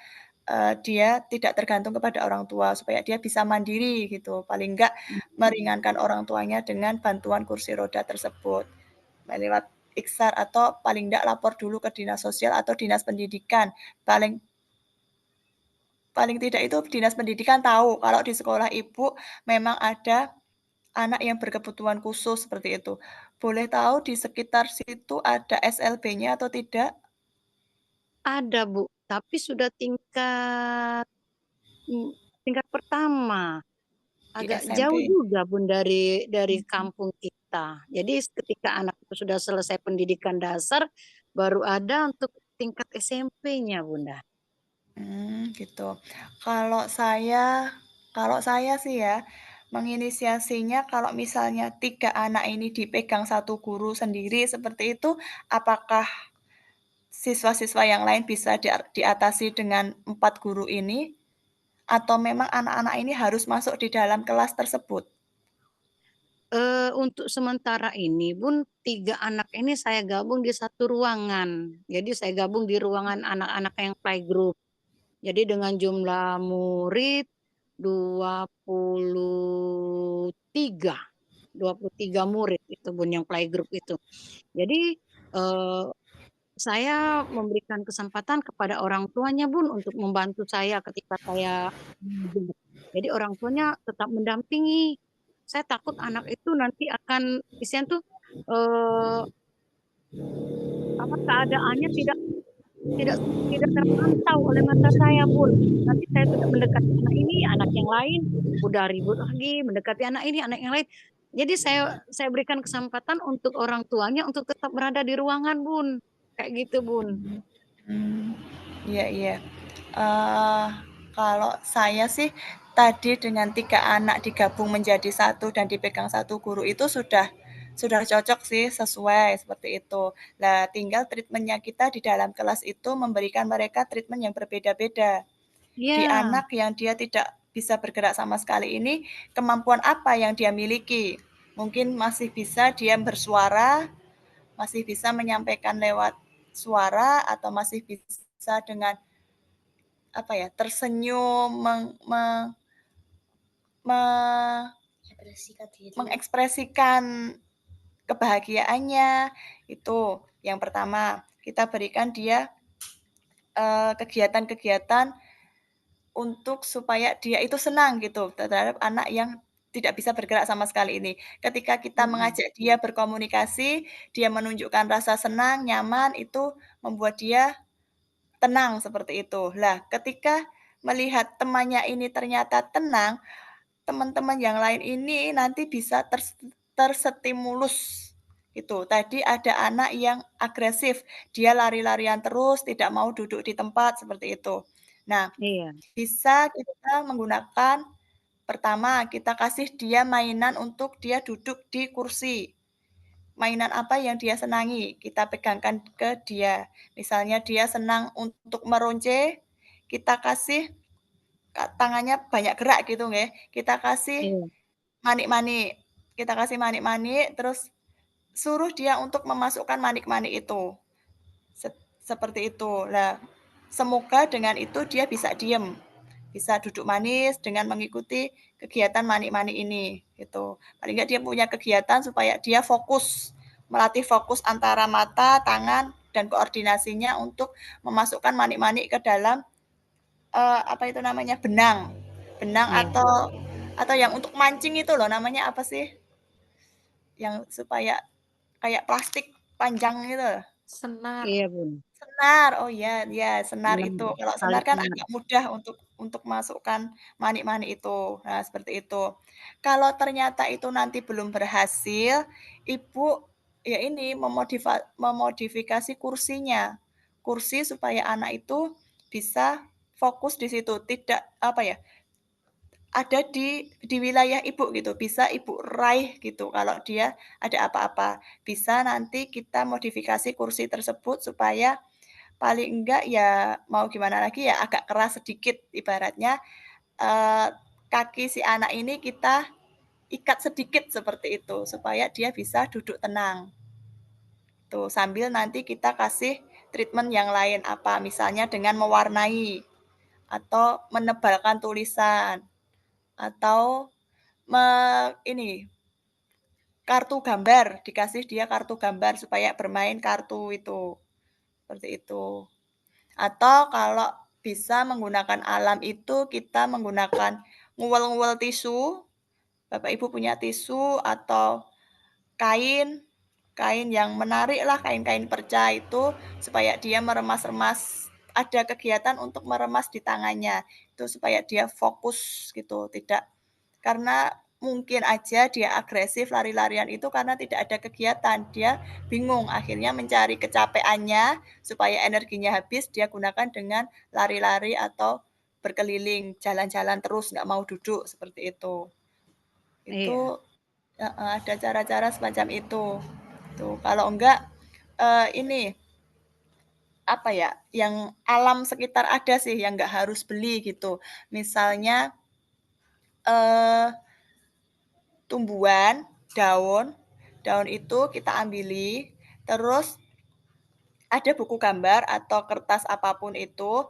Speaker 3: dia tidak tergantung kepada orang tua, supaya dia bisa mandiri gitu, paling enggak meringankan orang tuanya dengan bantuan kursi roda tersebut, lewat Iksar atau paling enggak lapor dulu ke dinas sosial atau dinas pendidikan. Paling paling tidak itu dinas pendidikan tahu kalau di sekolah Ibu memang ada anak yang berkebutuhan khusus seperti itu. Boleh tahu di sekitar situ ada SLB-nya atau tidak?
Speaker 2: Ada Bu, tapi sudah tingkat pertama.
Speaker 3: Di
Speaker 2: Agak jauh
Speaker 3: SMP?
Speaker 2: juga Bun dari kampung kita. Jadi ketika anak itu sudah selesai pendidikan dasar, baru ada untuk tingkat SMP-nya Bunda.
Speaker 3: Gitu. Kalau saya sih ya, menginisiasinya kalau misalnya 3 anak ini dipegang satu guru sendiri seperti itu, apakah siswa-siswa yang lain bisa diatasi dengan 4 guru ini? Atau memang anak-anak ini harus masuk di dalam kelas tersebut?
Speaker 2: Untuk sementara ini Bun, 3 anak ini saya gabung di satu ruangan. Jadi saya gabung di ruangan anak-anak yang playgroup. Jadi dengan jumlah murid 23, 23 murid itu Bun yang playgroup itu. Jadi saya memberikan kesempatan kepada orang tuanya Bun untuk membantu saya ketika saya mengajar. Jadi orang tuanya tetap mendampingi. Saya takut anak itu nanti akan istilahnya tuh eh, apa keadaannya tidak tidak tidak terpantau oleh mata saya Bun. Nanti saya sudah mendekati anak ini, anak yang lain udah ribut lagi, mendekati anak ini, anak yang lain. Jadi saya berikan kesempatan untuk orang tuanya untuk tetap berada di ruangan Bun. Kayak gitu Bun.
Speaker 3: Iya iya. Eee, Kalau saya sih tadi dengan 3 anak digabung menjadi satu dan dipegang satu guru itu sudah cocok sih, sesuai seperti itu. Nah, tinggal treatment-nya kita di dalam kelas itu memberikan mereka treatment yang berbeda-beda. Di
Speaker 2: Iya.
Speaker 3: anak yang dia tidak bisa bergerak sama sekali ini, kemampuan apa yang dia miliki? Mungkin masih bisa dia bersuara, masih bisa menyampaikan lewat suara, atau masih bisa dengan apa ya, tersenyum, mengekspresikan kebahagiaannya. Itu yang pertama, kita berikan dia kegiatan-kegiatan untuk supaya dia itu senang gitu terhadap anak yang tidak bisa bergerak sama sekali ini. Ketika kita
Speaker 2: Mhm.
Speaker 3: mengajak dia berkomunikasi, dia menunjukkan rasa senang, nyaman, itu membuat dia tenang seperti itu. Lah, ketika melihat temannya ini ternyata tenang, teman-teman yang lain ini nanti bisa terstimulus gitu. Tadi ada anak yang agresif, dia lari-larian terus, tidak mau duduk di tempat seperti itu. Nah,
Speaker 2: Iya.
Speaker 3: bisa kita menggunakan, pertama kita kasih dia mainan untuk dia duduk di kursi. Mainan apa yang dia senangi, kita pegangkan ke dia. Misalnya dia senang untuk meronce, kita kasih tangannya banyak gerak gitu nggih, kita kasih
Speaker 2: Iya.
Speaker 3: manik-manik. kita kasih manik-manik, terus suruh dia untuk memasukkan manik-manik itu. Seperti itu. Lah, semoga dengan itu dia bisa diem, bisa duduk manis dengan mengikuti kegiatan manik-manik ini, gitu. Paling nggak dia punya kegiatan supaya dia fokus, melatih fokus antara mata, tangan, dan koordinasinya untuk memasukkan manik-manik ke dalam apa itu namanya, benang
Speaker 2: Iya.
Speaker 3: atau yang untuk mancing itu loh, namanya apa sih? Yang supaya kayak plastik panjang gitu loh.
Speaker 1: Senar.
Speaker 2: Iya, Bun.
Speaker 3: Senar, oh ya, ya senar itu. Kalau
Speaker 2: Tali
Speaker 3: senar kan
Speaker 2: senar.
Speaker 3: agak mudah untuk masukkan manik-manik itu. Nah, seperti itu. Kalau ternyata itu nanti belum berhasil, Ibu ya ini memodifikasi kursinya. Kursi supaya anak itu bisa fokus di situ, tidak apa ya, ada di wilayah Ibu gitu, bisa Ibu raih gitu kalau dia ada apa-apa. Bisa nanti kita modifikasi kursi tersebut supaya paling enggak ya mau gimana lagi ya agak keras sedikit ibaratnya, kaki si anak ini kita ikat sedikit seperti itu supaya dia bisa duduk tenang. Tuh, sambil nanti kita kasih treatment yang lain apa, misalnya dengan mewarnai atau menebalkan tulisan atau ini kartu gambar, dikasih dia kartu gambar supaya bermain kartu itu, seperti itu. Atau kalau bisa menggunakan alam itu kita menggunakan nguel-nguel tisu, Bapak Ibu punya tisu atau kain, kain yang menarik lah, kain-kain perca itu supaya dia meremas-remas, ada kegiatan untuk meremas di tangannya, itu supaya dia fokus gitu, tidak karena mungkin aja dia agresif lari-larian itu karena tidak ada kegiatan, dia bingung akhirnya mencari kecapeannya supaya energinya habis dia gunakan dengan lari-lari atau berkeliling, jalan-jalan terus nggak mau duduk seperti itu.
Speaker 2: Iya.
Speaker 3: Itu ada cara-cara semacam itu. Tuh, kalau enggak ini apa ya, yang alam sekitar ada sih yang nggak harus beli gitu. Misalnya tumbuhan, daun itu kita ambili, terus ada buku gambar atau kertas apapun itu,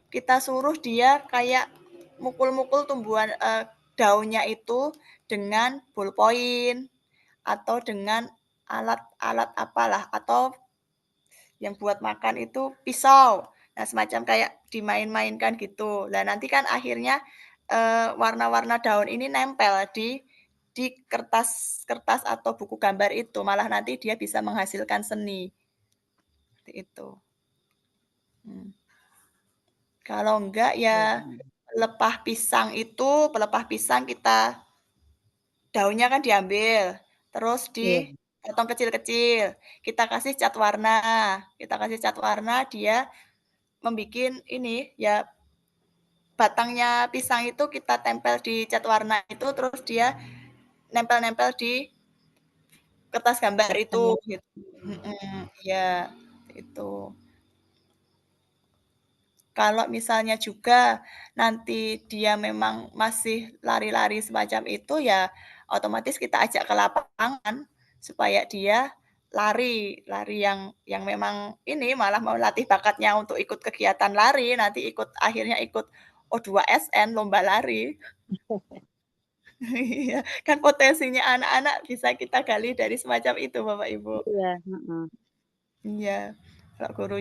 Speaker 3: kita suruh dia kayak mukul-mukul tumbuhan daunnya itu dengan ballpoint atau dengan alat-alat apalah atau yang buat makan itu pisau. Nah, semacam kayak dimain-mainkan gitu. Nah, nanti kan akhirnya warna-warna daun ini nempel di kertas atau buku gambar itu, malah nanti dia bisa menghasilkan seni. Seperti itu. Kalau enggak ya pelepah pisang kita daunnya kan diambil, terus
Speaker 2: Iya.
Speaker 3: dipotong kecil-kecil, kita kasih cat warna, dia membikin ini ya batangnya pisang itu kita tempel di cat warna itu, terus dia nempel-nempel di kertas gambar itu gitu. Iya, itu. Kalau misalnya juga nanti dia memang masih lari-lari semacam itu, ya otomatis kita ajak ke lapangan supaya dia lari yang memang ini malah melatih bakatnya untuk ikut kegiatan lari, nanti akhirnya ikut O2SN, lomba lari. Iya, kan potensinya anak-anak bisa kita gali dari semacam itu, Bapak Ibu.
Speaker 2: Iya, heeh.
Speaker 3: Iya, kalau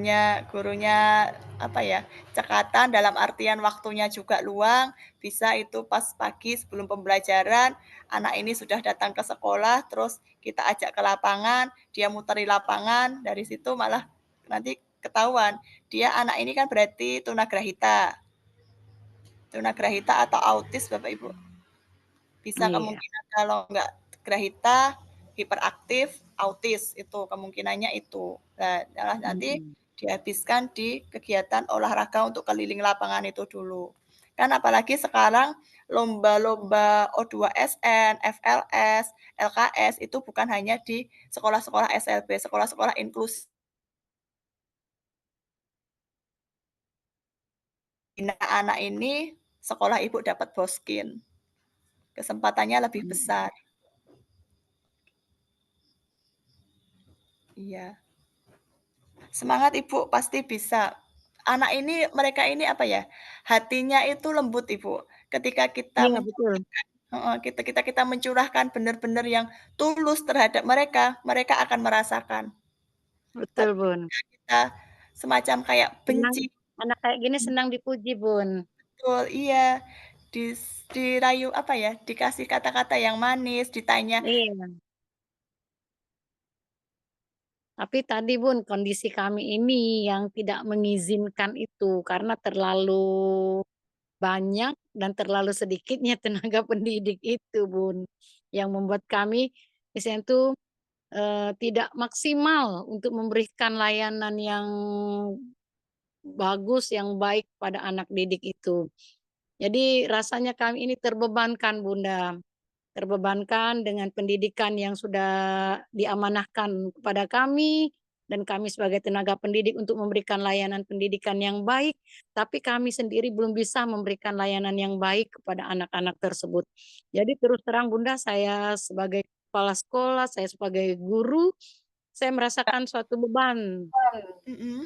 Speaker 3: gurunya apa ya, cekatan dalam artian waktunya juga luang, bisa itu pas pagi sebelum pembelajaran, anak ini sudah datang ke sekolah, terus kita ajak ke lapangan, dia muteri lapangan, dari situ malah nanti ketahuan, dia anak ini kan berarti tunagrahita. Tunagrahita atau autis, Bapak Ibu. Bisa
Speaker 2: Iya.
Speaker 3: kemungkinan kalau nggak grahita, hiperaktif, autis, itu kemungkinannya itu. Nah, nanti dihabiskan di kegiatan olahraga untuk keliling lapangan itu dulu. Kan apalagi sekarang lomba-lomba O2SN, FLS, LKS itu bukan hanya di sekolah-sekolah SLB, sekolah-sekolah inklusi. Anak ini sekolah Ibu dapat boskin. Kesempatannya lebih besar. Iya. Semangat Ibu, pasti bisa. Anak ini, mereka ini apa ya, hatinya itu lembut Ibu. Ketika kita
Speaker 2: Iya, betul.
Speaker 3: mencurahkan heeh, kita mencurahkan benar-benar yang tulus terhadap mereka, mereka akan merasakan.
Speaker 2: Betul,
Speaker 3: Tapi
Speaker 2: Bun.
Speaker 3: ketika kita semacam kayak
Speaker 2: Senang
Speaker 3: benci
Speaker 2: anak kayak gini senang dipuji, Bun.
Speaker 3: betul, iya. Dirayu apa ya, dikasih kata-kata yang manis, ditanya
Speaker 2: Iya. Tapi tadi, Bun, kondisi kami ini yang tidak mengizinkan itu karena terlalu banyak dan terlalu sedikitnya tenaga pendidik itu, Bun, yang membuat kami di sana tuh, tidak maksimal untuk memberikan layanan yang bagus, yang baik pada anak didik itu. Jadi rasanya kami ini terbebankan, Bunda. Terbebankan dengan pendidikan yang sudah diamanahkan kepada kami dan kami sebagai tenaga pendidik untuk memberikan layanan pendidikan yang baik, tapi kami sendiri belum bisa memberikan layanan yang baik kepada anak-anak tersebut. Jadi terus terang Bunda, saya sebagai kepala sekolah, saya sebagai guru, saya merasakan suatu beban.
Speaker 3: mhm,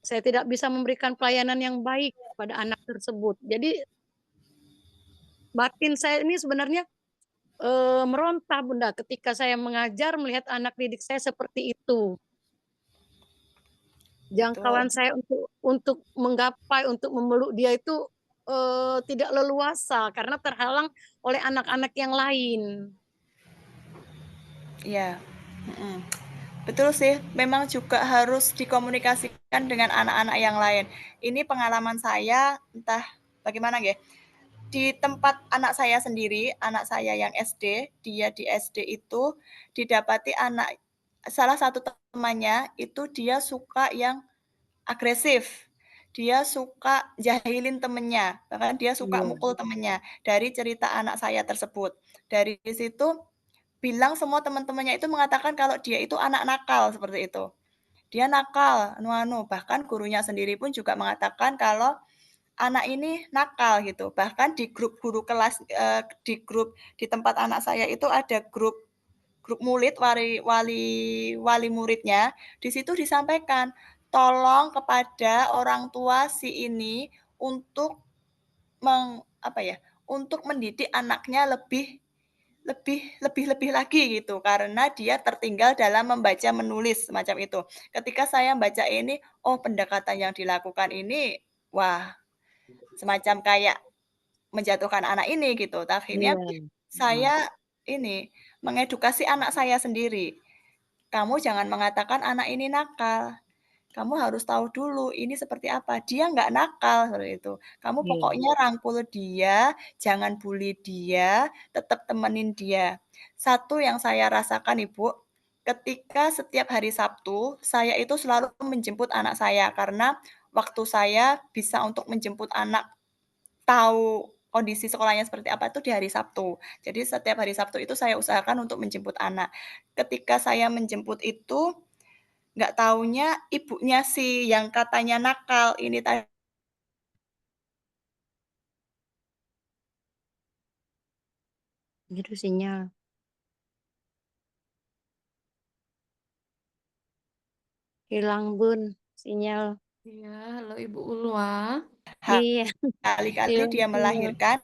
Speaker 2: Saya tidak bisa memberikan pelayanan yang baik pada anak tersebut. Jadi batin saya ini sebenarnya meronta Bunda ketika saya mengajar melihat anak didik saya seperti itu.
Speaker 3: betul.
Speaker 2: Jangkauan saya untuk menggapai, untuk memeluk dia itu, tidak leluasa karena terhalang oleh anak-anak yang lain.
Speaker 3: Iya, mhm. Betul sih, memang juga harus dikomunikasikan dengan anak-anak yang lain. Ini pengalaman saya, entah bagaimana nggih, di tempat anak saya sendiri, anak saya yang SD, dia di SD itu didapati salah satu temannya itu dia suka yang agresif. Dia suka jahilin temennya, bahkan dia suka
Speaker 2: Iya.
Speaker 3: mukul temennya, dari cerita anak saya tersebut. Dari situ bilang semua teman-temannya itu mengatakan kalau dia itu anak nakal, seperti itu. Dia nakal, bahkan gurunya sendiri pun juga mengatakan kalau anak ini nakal gitu. Bahkan di grup guru kelas, di grup di tempat anak saya itu ada grup grup murid wali wali wali muridnya, di situ disampaikan, tolong kepada orang tua si ini untuk apa ya, untuk mendidik anaknya lebih lebih lagi gitu, karena dia tertinggal dalam membaca menulis semacam itu. Ketika saya membaca ini, oh pendekatan yang dilakukan ini, wah semacam kayak menjatuhkan anak ini gitu. Akhirnya
Speaker 2: Iya. Mhm.
Speaker 3: saya ini mengedukasi anak saya sendiri. Kamu jangan mengatakan anak ini nakal. Kamu harus tahu dulu ini seperti apa. Dia nggak nakal seperti itu. Kamu
Speaker 2: Iya.
Speaker 3: pokoknya rangkul dia, jangan bully dia, tetap temenin dia. Satu yang saya rasakan Ibu, ketika setiap hari Sabtu, saya itu selalu menjemput anak saya karena waktu saya bisa untuk menjemput anak tahu kondisi sekolahnya seperti apa itu di hari Sabtu. Jadi setiap hari Sabtu itu saya usahakan untuk menjemput anak. Ketika saya menjemput itu, nggak taunya ibunya sih yang katanya nakal ini tadi
Speaker 2: Gitu sinyal. Hilang Bun, sinyal.
Speaker 1: Iya, halo Ibu Ulwa.
Speaker 2: Iya,
Speaker 3: kali-kali
Speaker 2: hilang
Speaker 3: dia
Speaker 2: sinyal.
Speaker 3: melahirkan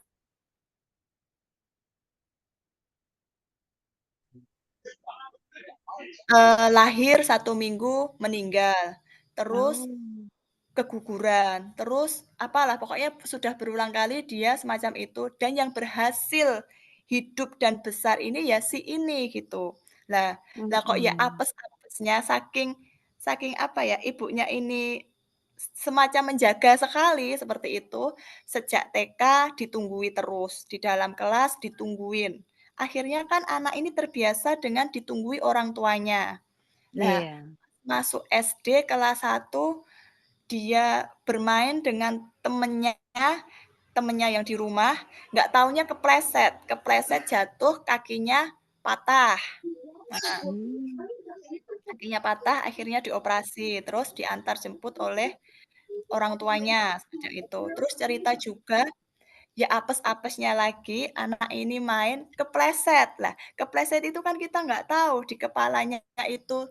Speaker 3: lahir 1 minggu meninggal, terus
Speaker 2: Oh.
Speaker 3: keguguran, terus apalah pokoknya sudah berulang kali dia semacam itu dan yang berhasil hidup dan besar ini ya si ini gitu. Lah lah kok ya
Speaker 2: Mhm.
Speaker 3: apes-apesnya saking saking apa ya, ibunya ini semacam menjaga sekali seperti itu, sejak TK ditungguin terus, di dalam kelas ditungguin. Akhirnya kan anak ini terbiasa dengan ditunggui orang tuanya. Lah
Speaker 2: Iya.
Speaker 3: masuk SD kelas 1 dia bermain dengan temennya yang di rumah, nggak taunya kepleset, kepleset jatuh kakinya patah. Nah,
Speaker 2: Mmm.
Speaker 3: kakinya patah akhirnya dioperasi, terus diantar jemput oleh orang tuanya, seperti itu. Terus cerita juga ya apes-apesnya lagi anak ini main kepleset. Lah, kepleset itu kan kita nggak tahu di kepalanya itu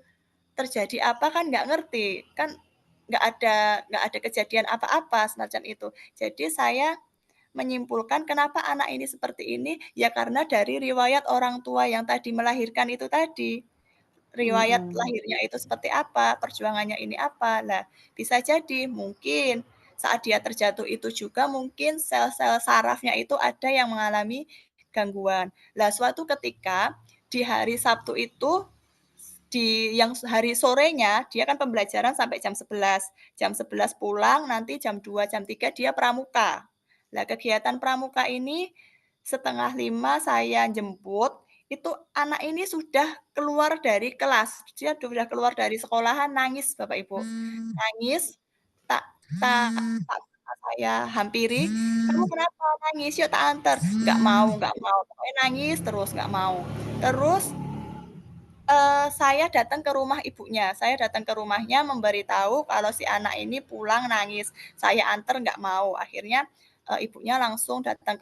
Speaker 3: terjadi apa kan nggak ngerti. Kan nggak ada kejadian apa-apa semacam itu. Jadi saya menyimpulkan kenapa anak ini seperti ini, ya karena dari riwayat orang tua yang tadi melahirkan itu tadi. Riwayat lahirnya itu seperti apa, perjuangannya ini apa. Lah, bisa jadi mungkin saat dia terjatuh itu juga mungkin sel-sel sarafnya itu ada yang mengalami gangguan. Lah, suatu ketika di hari Sabtu itu yang hari sorenya dia kan pembelajaran sampai jam 11. Jam 11 pulang, nanti jam 2, jam 3 dia pramuka. Lah, kegiatan pramuka ini setengah 5 saya jemput, itu anak ini sudah keluar dari kelas, dia sudah keluar dari sekolahan nangis Bapak Ibu. Nangis, tak tak tak saya hampiri, "Kamu kenapa nangis? Yuk tak antar." Nggak mau, pokoknya nangis terus, nggak mau. Terus, saya datang ke rumah ibunya, saya datang ke rumahnya memberitahu kalau si anak ini pulang nangis, saya antar nggak mau. Akhirnya, ibunya langsung datang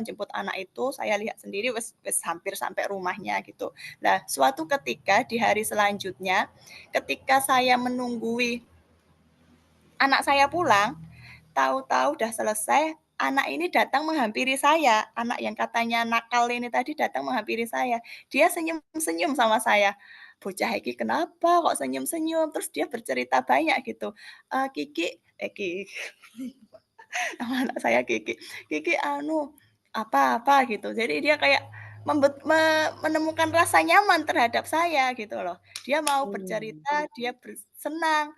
Speaker 3: menjemput anak itu, saya lihat sendiri wis hampir sampai rumahnya gitu. Nah, suatu ketika di hari selanjutnya, ketika saya menunggui anak saya pulang, tahu-tahu udah selesai, anak ini datang menghampiri saya. Anak yang katanya nakal ini tadi datang menghampiri saya. Dia senyum-senyum sama saya. Bocah iki kenapa kok senyum-senyum? Terus dia bercerita banyak gitu. Kiki, nama anak saya Kiki. Kiki apa-apa gitu. Jadi dia kayak menemukan rasa nyaman terhadap saya gitu loh. Dia mau bercerita, dia senang.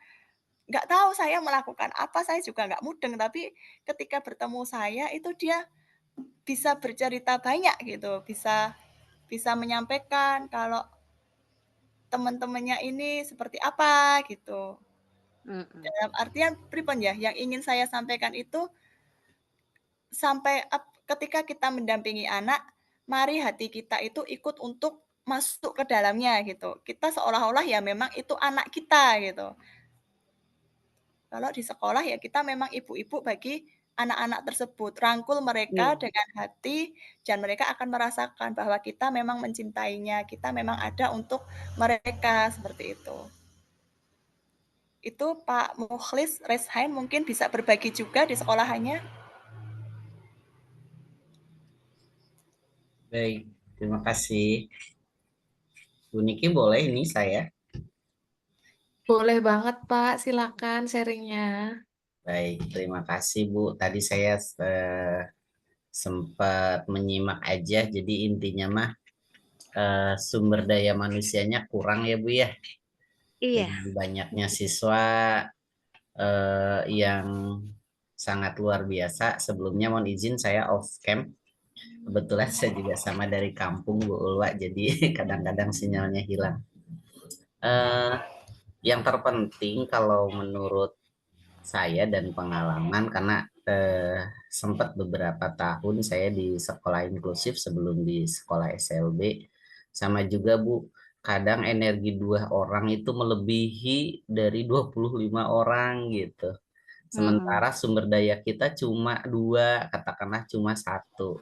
Speaker 3: Nggak tahu saya melakukan apa, saya juga nggak mudeng, tapi ketika bertemu saya itu dia bisa bercerita banyak gitu, bisa bisa menyampaikan kalau teman-temannya ini seperti apa gitu. Dalam artian pripun ya, yang ingin saya sampaikan itu ketika kita mendampingi anak, mari hati kita itu ikut untuk masuk ke dalamnya gitu. Kita seolah-olah ya memang itu anak kita gitu. Kalau di sekolah ya kita memang ibu-ibu bagi anak-anak tersebut, rangkul mereka dengan hati dan mereka akan merasakan bahwa kita memang mencintainya, kita memang ada untuk mereka, seperti itu. Itu Pak Mukhlis Reshain mungkin bisa berbagi juga di sekolahannya.
Speaker 9: Baik, terima kasih. Bu Niki boleh ini saya?
Speaker 1: Boleh banget, Pak. Silakan sharingnya.
Speaker 9: Baik, terima kasih Bu. Tadi saya sempat menyimak aja, jadi intinya mah sumber daya manusianya kurang ya Bu ya.
Speaker 2: Iya.
Speaker 9: Dengan banyaknya siswa yang sangat luar biasa. Sebelumnya mohon izin saya off cam. Kebetulan saya juga sama dari kampung Bu Ulwa, jadi kadang-kadang sinyalnya hilang. Yang terpenting kalau menurut saya dan pengalaman, karena sempat beberapa tahun saya di sekolah inklusif sebelum di sekolah SLB, sama juga Bu, kadang energi 2 orang itu melebihi dari 25 orang gitu. Sementara sumber daya kita cuma 2, katakanlah cuma 1.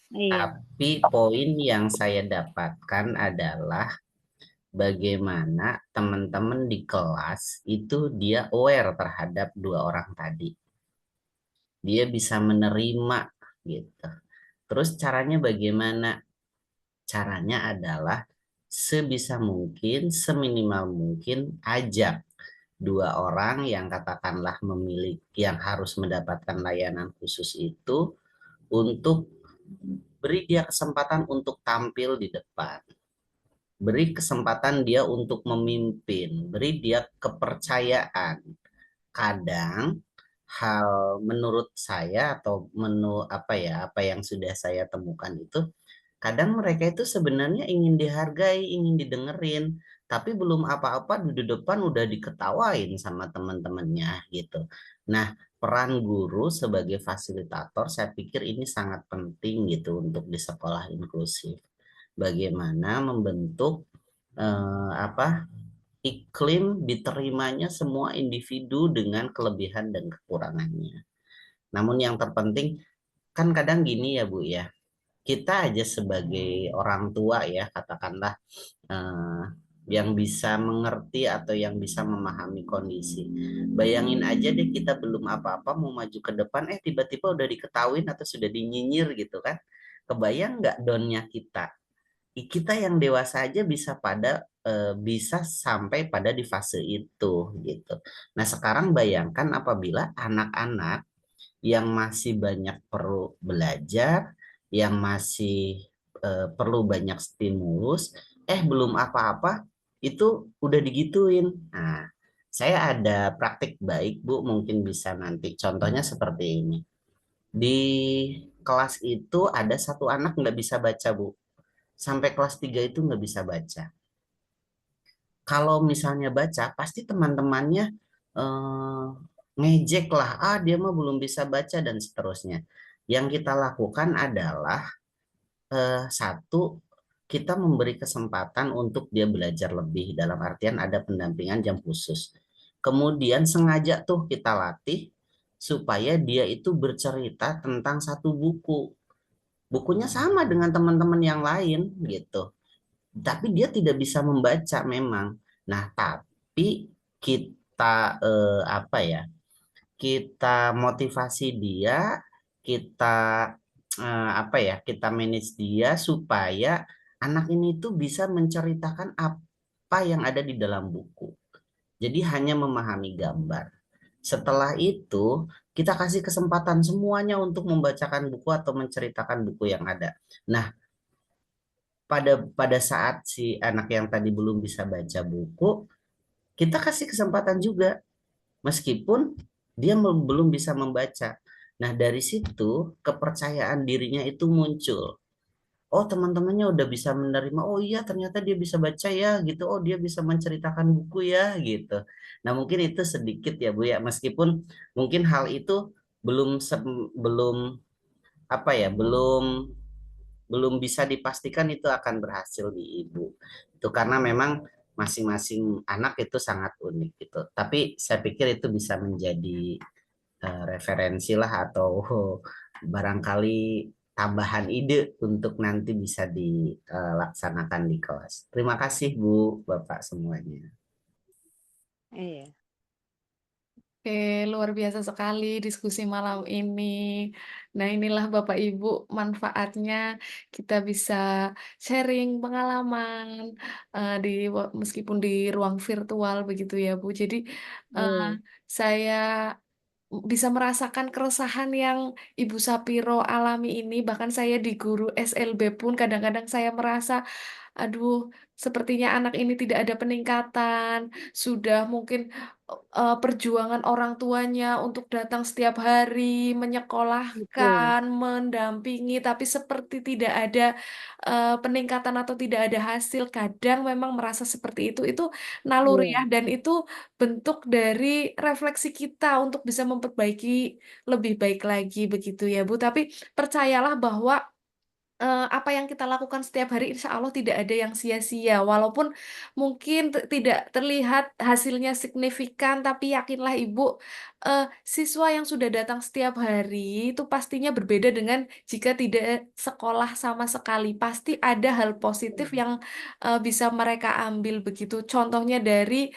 Speaker 9: Tapi poin yang saya dapatkan adalah bagaimana teman-teman di kelas itu dia aware terhadap 2 orang tadi. Dia bisa menerima gitu. Terus caranya bagaimana? Caranya adalah sebisa mungkin, seminimal mungkin ajak 2 orang yang katakanlah memiliki, yang harus mendapatkan layanan khusus itu, untuk beri dia kesempatan untuk tampil di depan. Beri kesempatan dia untuk memimpin, beri dia kepercayaan. Kadang hal menurut saya atau apa yang sudah saya temukan itu, kadang mereka itu sebenarnya ingin dihargai, ingin didengerin, tapi belum apa-apa di depan udah diketawain sama teman-temannya gitu. Nah, peran guru sebagai fasilitator saya pikir ini sangat penting gitu untuk di sekolah inklusif. Bagaimana membentuk iklim diterimanya semua individu dengan kelebihan dan kekurangannya. Namun yang terpenting, kan kadang gini ya Bu ya, kita aja sebagai orang tua ya, katakanlah eh, yang bisa mengerti atau yang bisa memahami kondisi. Bayangin aja deh kita belum apa-apa mau maju ke depan, tiba-tiba udah diketahuin atau sudah dinyinyir gitu kan. Kebayang nggak downnya kita? Kita yang dewasa aja bisa sampai pada di fase itu gitu. Nah, sekarang bayangkan apabila anak-anak yang masih banyak perlu belajar, yang masih perlu banyak stimulus, belum apa-apa itu udah digituin. Nah, saya ada praktik baik Bu, mungkin bisa nanti contohnya seperti ini. Di kelas itu ada satu anak nggak bisa baca Bu, sampai kelas 3 itu nggak bisa baca. Kalau misalnya baca, pasti teman-temannya eh, ngejek lah, dia mah belum bisa baca dan seterusnya. Yang kita lakukan adalah satu, kita memberi kesempatan untuk dia belajar lebih, dalam artian ada pendampingan jam khusus. Kemudian sengaja tuh kita latih supaya dia itu bercerita tentang satu buku. Bukunya sama dengan teman-teman yang lain gitu, tapi dia tidak bisa membaca memang. Nah, tapi kita apa ya? Kita motivasi dia, kita apa ya? Kita manage dia supaya anak ini tuh bisa menceritakan apa yang ada di dalam buku. Jadi hanya memahami gambar. Setelah itu, kita kasih kesempatan semuanya untuk membacakan buku atau menceritakan buku yang ada. Nah, pada saat si anak yang tadi belum bisa baca buku, kita kasih kesempatan juga, meskipun dia belum bisa membaca. Nah, dari situ kepercayaan dirinya itu muncul. Oh, teman-temannya udah bisa menerima, oh iya ternyata dia bisa baca ya gitu, oh dia bisa menceritakan buku ya gitu. Nah, mungkin itu sedikit ya Bu ya, meskipun mungkin hal itu belum apa ya, belum bisa dipastikan itu akan berhasil di ibu. Itu karena memang masing-masing anak itu sangat unik gitu. Tapi saya pikir itu bisa menjadi referensi lah atau barangkali tambahan ide untuk nanti bisa dilaksanakan di kelas. Terima kasih Bu, Bapak semuanya.
Speaker 2: Iya.
Speaker 1: Oke, luar biasa sekali diskusi malam ini. Nah, inilah Bapak Ibu manfaatnya kita bisa sharing pengalaman meskipun di ruang virtual begitu ya, Bu. Jadi eh,
Speaker 2: Iya.
Speaker 1: saya bisa merasakan keresahan yang Ibu Sapiro alami ini. Bahkan saya di guru SLB pun kadang-kadang saya merasa, aduh, sepertinya anak ini tidak ada peningkatan. Sudah mungkin perjuangan orang tuanya untuk datang setiap hari,
Speaker 2: Betul.
Speaker 1: menyekolahkan, mendampingi, tapi seperti tidak ada peningkatan atau tidak ada hasil. Kadang memang merasa seperti itu. Itu
Speaker 2: Iya.
Speaker 1: naluriah dan itu bentuk dari refleksi kita untuk bisa memperbaiki lebih baik lagi begitu ya Bu. Tapi percayalah bahwa apa yang kita lakukan setiap hari insya Allah tidak ada yang sia-sia. Walaupun mungkin tidak terlihat hasilnya signifikan, tapi yakinlah Ibu, siswa yang sudah datang setiap hari itu pastinya berbeda dengan jika tidak sekolah sama sekali. Pasti ada hal positif yang bisa mereka ambil begitu. Contohnya dari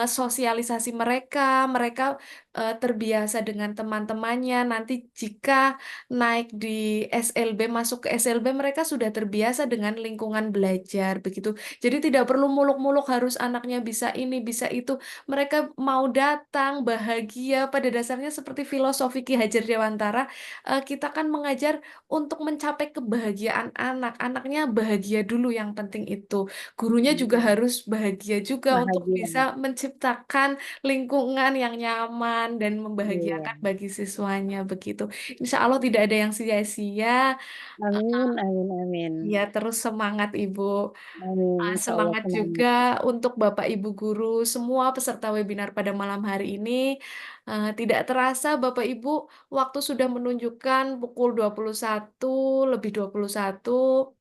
Speaker 1: sosialisasi mereka, mereka terbiasa dengan teman-temannya. Nanti jika naik di SLB, masuk ke SLB, mereka sudah terbiasa dengan lingkungan belajar begitu. Jadi tidak perlu muluk-muluk harus anaknya bisa ini, bisa itu. Mereka mau datang bahagia. Pada dasarnya seperti filosofi Ki Hajar Dewantara, kita kan mengajar untuk mencapai kebahagiaan anak. Anaknya bahagia dulu yang penting itu. Gurunya juga harus bahagia juga untuk
Speaker 2: Bahagia.
Speaker 1: bisa menciptakan lingkungan yang nyaman dan
Speaker 2: Iya.
Speaker 1: membahagiakan bagi siswanya begitu. Insya Allah tidak ada yang sia-sia.
Speaker 2: Amin, amin, amin.
Speaker 1: Ya, terus semangat Ibu.
Speaker 2: Amin, insya Allah
Speaker 1: Semangat
Speaker 2: semangat.
Speaker 1: juga untuk Bapak Ibu guru, semua peserta webinar pada malam hari ini. Tidak terasa Bapak Ibu, waktu sudah menunjukkan pukul 21 lebih 21.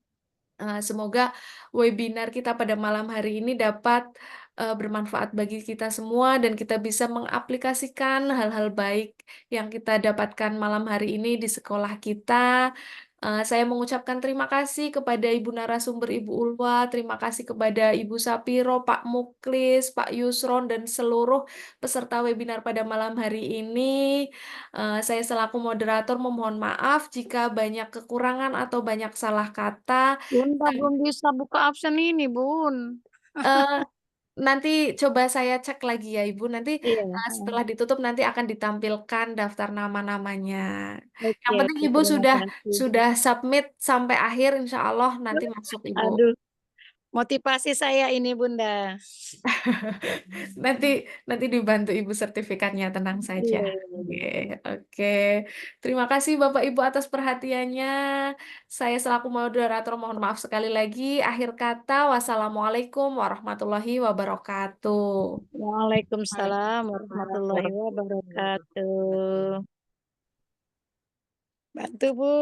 Speaker 1: Semoga webinar kita pada malam hari ini dapat bermanfaat bagi kita semua dan kita bisa mengaplikasikan hal-hal baik yang kita dapatkan malam hari ini di sekolah kita. Saya mengucapkan terima kasih kepada Ibu narasumber Ibu Ulwa, terima kasih kepada Ibu Sapiro, Pak Muklis, Pak Yusron, dan seluruh peserta webinar pada malam hari ini. Saya selaku moderator memohon maaf jika banyak kekurangan atau banyak salah kata.
Speaker 2: Bunda belum bisa buka absen ini, Bun.
Speaker 1: Eh, Nanti coba saya cek lagi ya Ibu. Nanti
Speaker 2: Iya.
Speaker 1: setelah ditutup nanti akan ditampilkan daftar nama-namanya. Yang
Speaker 2: Oke,
Speaker 1: penting
Speaker 2: oke,
Speaker 1: Ibu
Speaker 2: terima
Speaker 1: sudah
Speaker 2: kasih.
Speaker 1: submit sampai akhir, insya Allah nanti masuk Ibu.
Speaker 2: Aduh, motivasi saya ini, Bunda.
Speaker 1: Nanti dibantu Ibu sertifikatnya, tenang saja.
Speaker 2: Iya, iya,
Speaker 1: Oke,
Speaker 2: iya.
Speaker 1: oke. Terima kasih Bapak Ibu atas perhatiannya. Saya selaku moderator mohon maaf sekali lagi. Akhir kata, wassalamualaikum warahmatullahi wabarakatuh.
Speaker 2: Waalaikumsalam warahmatullahi wabarakatuh. Bantu, Bu.